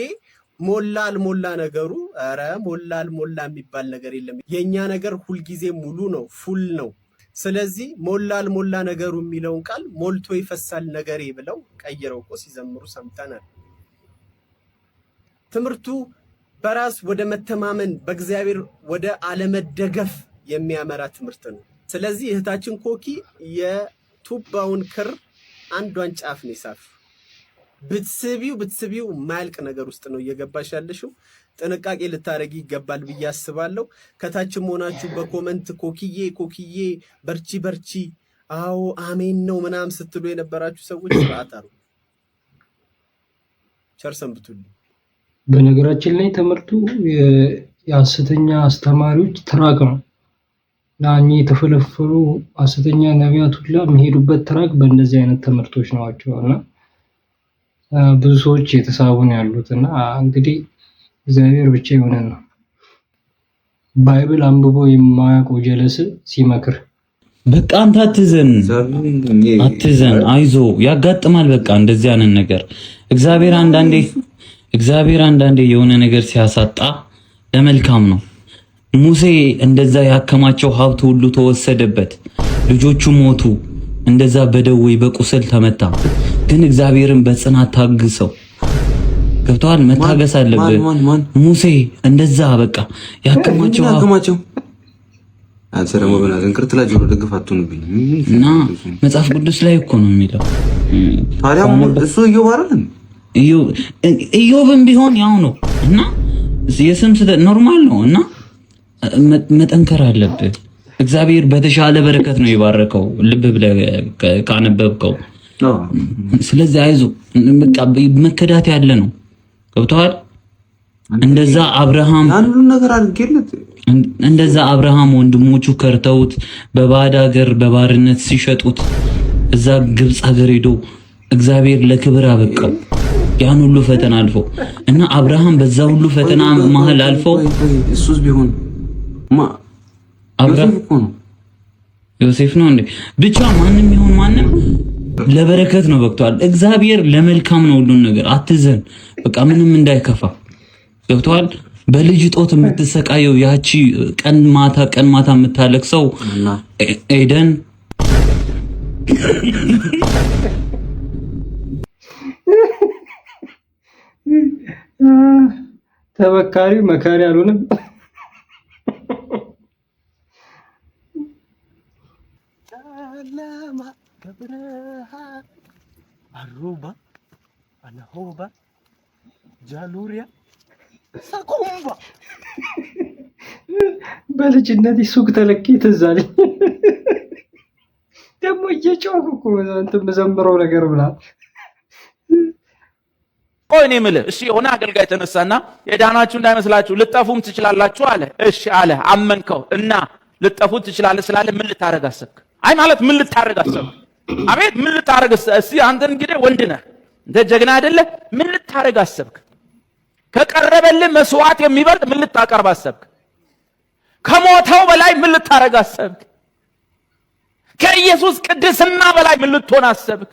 ሞላ አልሞላ ነገሩ። ኧረ ሞላ አልሞላ የሚባል ነገር የለም። የኛ ነገር ሁልጊዜ ሙሉ ነው፣ ፉል ነው። ስለዚህ ሞላ አልሞላ ነገሩ የሚለውን ቃል ሞልቶ ይፈሳል ነገሬ ብለው ቀይረው እኮ ሲዘምሩ ሰምተናል። ትምህርቱ በራስ ወደ መተማመን በእግዚአብሔር ወደ አለመደገፍ የሚያመራ ትምህርት ነው። ስለዚህ እህታችን ኮኪ የቱባውን ክር አንዷን ጫፍ ነው የሳፍሽው። ብትስቢው የማያልቅ ነገር ውስጥ ነው እየገባሽ ያለሽው። ጥንቃቄ ልታረጊ ይገባል ብዬ አስባለሁ። ከታችም ሆናችሁ በኮመንት ኮኪዬ በርቺ አዎ አሜን ነው ምናምን ስትሉ የነበራችሁ ሰዎች ስርዓት አድርጉ። ቸር ሰንብቱልኝ። በነገራችን ላይ ትምህርቱ የሐሰተኛ አስተማሪዎች ትራክ ነው እና እኚህ የተፈለፈሉ ሐሰተኛ ነቢያት ሁላ የሚሄዱበት ትራክ በእንደዚህ አይነት ትምህርቶች ናቸው እና ብዙ ሰዎች የተሳቡ ነው ያሉት እና እንግዲህ እግዚአብሔር ብቻ ይሆነን ነው። ባይብል አንብቦ የማያውቀው ጀለስ ሲመክር በቃ አንተ አትዘን፣ አይዞ ያጋጥማል። በቃ እንደዚህ አይነት ነገር እግዚአብሔር አንዳንዴ የሆነ ነገር ሲያሳጣ ለመልካም ነው። ሙሴ እንደዛ ያከማቸው ሀብት ሁሉ ተወሰደበት፣ ልጆቹ ሞቱ፣ እንደዛ በደዌ በቁስል ተመታ። ግን እግዚአብሔርን በጽናት ታግሰው ገብተዋል። መታገስ አለብህ። ሙሴ እንደዛ በቃ ያከማቸው አንተ ደግሞ በእናትህ እንክርት ላይ ጆሮ ደግፍ አትሁንብኝ እና መጽሐፍ ቅዱስ ላይ እኮ ነው የሚለው። ታዲያ እሱ ኢዮብ አይደለም? ኢዮብም ቢሆን ያው ነው እና የስም ስህተት ኖርማል ነው እና መጠንከር አለብህ። እግዚአብሔር በተሻለ በረከት ነው የባረከው ልብ ብለህ ካነበብከው። ስለዚህ አይዞህ በቃ መከዳት ያለ ነው። ገብቶሃል? እንደዛ አብርሃም አንዱ ነገር አድርጌለት እንደዛ አብርሃም ወንድሞቹ ከርተውት በባዕድ ሀገር በባርነት ሲሸጡት እዛ ግብጽ ሀገር ሄዶ እግዚአብሔር ለክብር አበቃው። ያን ሁሉ ፈተና አልፎ እና አብርሃም በዛ ሁሉ ፈተና መሀል አልፎ እሱስ ቢሆን አብርሃም ዮሴፍ ነው እንዴ? ብቻ ማንም ይሁን ማንም ለበረከት ነው በቅቷል። እግዚአብሔር ለመልካም ነው ሁሉን ነገር። አትዘን በቃ ምንም እንዳይከፋ ገብቷል። በልጅ ጦት የምትሰቃየው ያቺ ቀን ማታ የምታለቅሰው ኤደን ተበካሪ መካሪ አልሆነም። አሩባ አናሆባ ጃሉሪያ ሳኮምባ በልጅነት ሱቅ ተለኪ ትዝ አለኝ። ደግሞ እየጮኩ እኮ እንትን መዘምረው ነገር ብላ ቆይ እኔ የምልህ እሺ፣ የሆነ አገልጋይ ተነሳና የዳናችሁ እንዳይመስላችሁ ልጠፉም ትችላላችሁ አለ። እሺ አለ፣ አመንከው እና ልጠፉ ትችላለህ ስላለ ምን ልታረግ አሰብክ? አይ ማለት ምን ልታረግ አሰብክ? አቤት ምን ልታረግ? እስቲ አንተ እንግዲህ ወንድ ነህ እንደ ጀግና አይደለ? ምን ልታረግ አሰብክ? ከቀረበልህ መስዋዕት የሚበልጥ ምን ልታቀርብ አሰብክ? ከሞተው በላይ ምን ልታረግ አሰብክ? ከኢየሱስ ቅድስና በላይ ምን ልትሆን አሰብክ?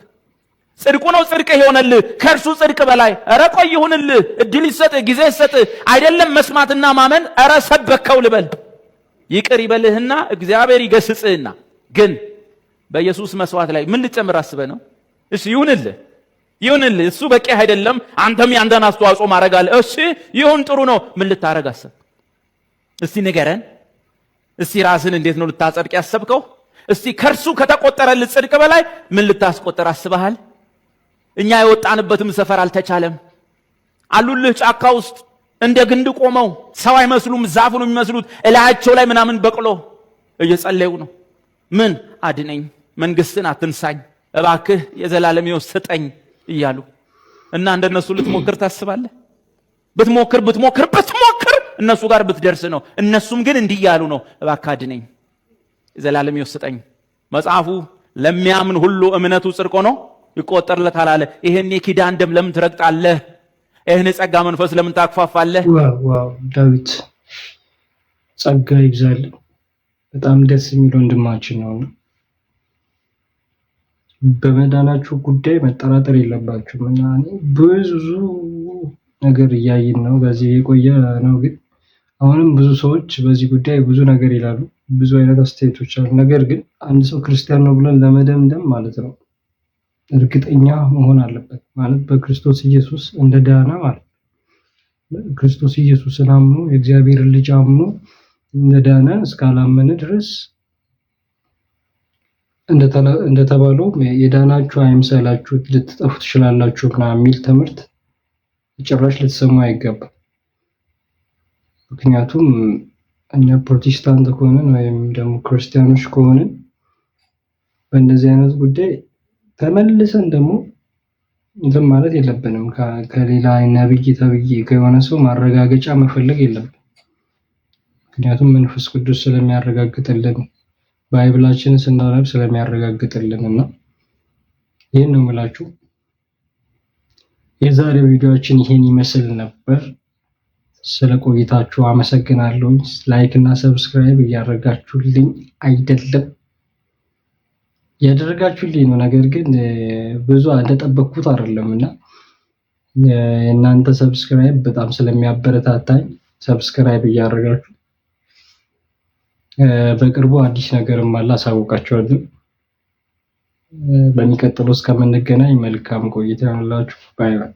ጽድቁ ነው ጽድቅ ይሆነልህ ከእርሱ ጽድቅ በላይ ኧረ ቆይ ይሁንልህ፣ እድል ይሰጥህ፣ ጊዜ ይሰጥህ። አይደለም መስማትና ማመን ኧረ ሰበከው ልበል። ይቅር ይበልህና እግዚአብሔር ይገስጽህና ግን በኢየሱስ መስዋዕት ላይ ምን ልጨምር አስበህ ነው? እሺ ይሁንልህ፣ እሱ በቂ አይደለም፣ አንተም ያንተን አስተዋጽኦ ማድረግ አለ። እሺ ይሁን ጥሩ ነው፣ ምን ልታረግ አሰብክ? እስቲ ንገረን። እስቲ ራስን እንዴት ነው ልታጸድቅ ያሰብከው? እስቲ ከእርሱ ከተቆጠረልህ ጽድቅ በላይ ምን ልታስቆጠር አስበሃል? እኛ የወጣንበትም ሰፈር አልተቻለም። አሉልህ ጫካ ውስጥ እንደ ግንድ ቆመው ሰው አይመስሉም፣ ዛፍ ነው የሚመስሉት። እላያቸው ላይ ምናምን በቅሎ እየጸለዩ ነው። ምን አድነኝ፣ መንግስትን አትንሳኝ፣ እባክህ የዘላለም ሕይወት ስጠኝ እያሉ እና እንደነሱ ልትሞክር ታስባለህ? ብትሞክር እነሱ ጋር ብትደርስ ነው። እነሱም ግን እንዲህ እያሉ ነው፣ እባክህ አድነኝ፣ የዘላለም ሕይወት ስጠኝ። መጽሐፉ ለሚያምን ሁሉ እምነቱ ጽድቅ ሆኖ ይቆጠርለታል አለ። ይሄን የኪዳን ደም ለምን ትረግጣለህ? ይሄን የጸጋ መንፈስ ለምን ታክፋፋለህ? ዋው ዳዊት ጸጋ ይብዛል። በጣም ደስ የሚል ወንድማችን ነው። በመዳናችሁ ጉዳይ መጠራጠር የለባችሁም እና ብዙ ነገር እያየን ነው። በዚህ የቆየ ነው ግን አሁንም ብዙ ሰዎች በዚህ ጉዳይ ብዙ ነገር ይላሉ። ብዙ አይነት አስተያየቶች አሉ። ነገር ግን አንድ ሰው ክርስቲያን ነው ብለን ለመደምደም ማለት ነው እርግጠኛ መሆን አለበት። ማለት በክርስቶስ ኢየሱስ እንደዳነ ማለት ክርስቶስ ኢየሱስን አምኖ የእግዚአብሔር ልጅ አምኖ እንደዳነ እስካላመነ ድረስ እንደተባለው የዳናችሁ አይምሰላችሁ ልትጠፉ ትችላላችሁ ምናምን የሚል ትምህርት ጭራሽ ልትሰሙ አይገባም። ምክንያቱም እኛ ፕሮቴስታንት ከሆነን ወይም ደግሞ ክርስቲያኖች ከሆነን በእንደዚህ አይነት ጉዳይ ተመልሰን ደግሞ እንትን ማለት የለብንም። ከሌላ ነብይ ተብዬ ከሆነ ሰው ማረጋገጫ መፈለግ የለብንም። ምክንያቱም መንፈስ ቅዱስ ስለሚያረጋግጥልን ባይብላችንን ስናነብ ስለሚያረጋግጥልን እና ይህን ነው የምላችሁ። የዛሬው ቪዲዮአችን ይሄን ይመስል ነበር። ስለ ቆይታችሁ አመሰግናለሁ። ላይክ እና ሰብስክራይብ እያደረጋችሁልኝ አይደለም ያደረጋችሁልኝ ነው። ነገር ግን ብዙ እንደጠበቅኩት አይደለምና እናንተ ሰብስክራይብ በጣም ስለሚያበረታታኝ ሰብስክራይብ እያደረጋችሁ በቅርቡ አዲስ ነገርም አለ አሳውቃችኋለሁ። በሚቀጥለው እስከምንገናኝ መልካም ቆይታ ይሁንላችሁ። ባይ ባይ።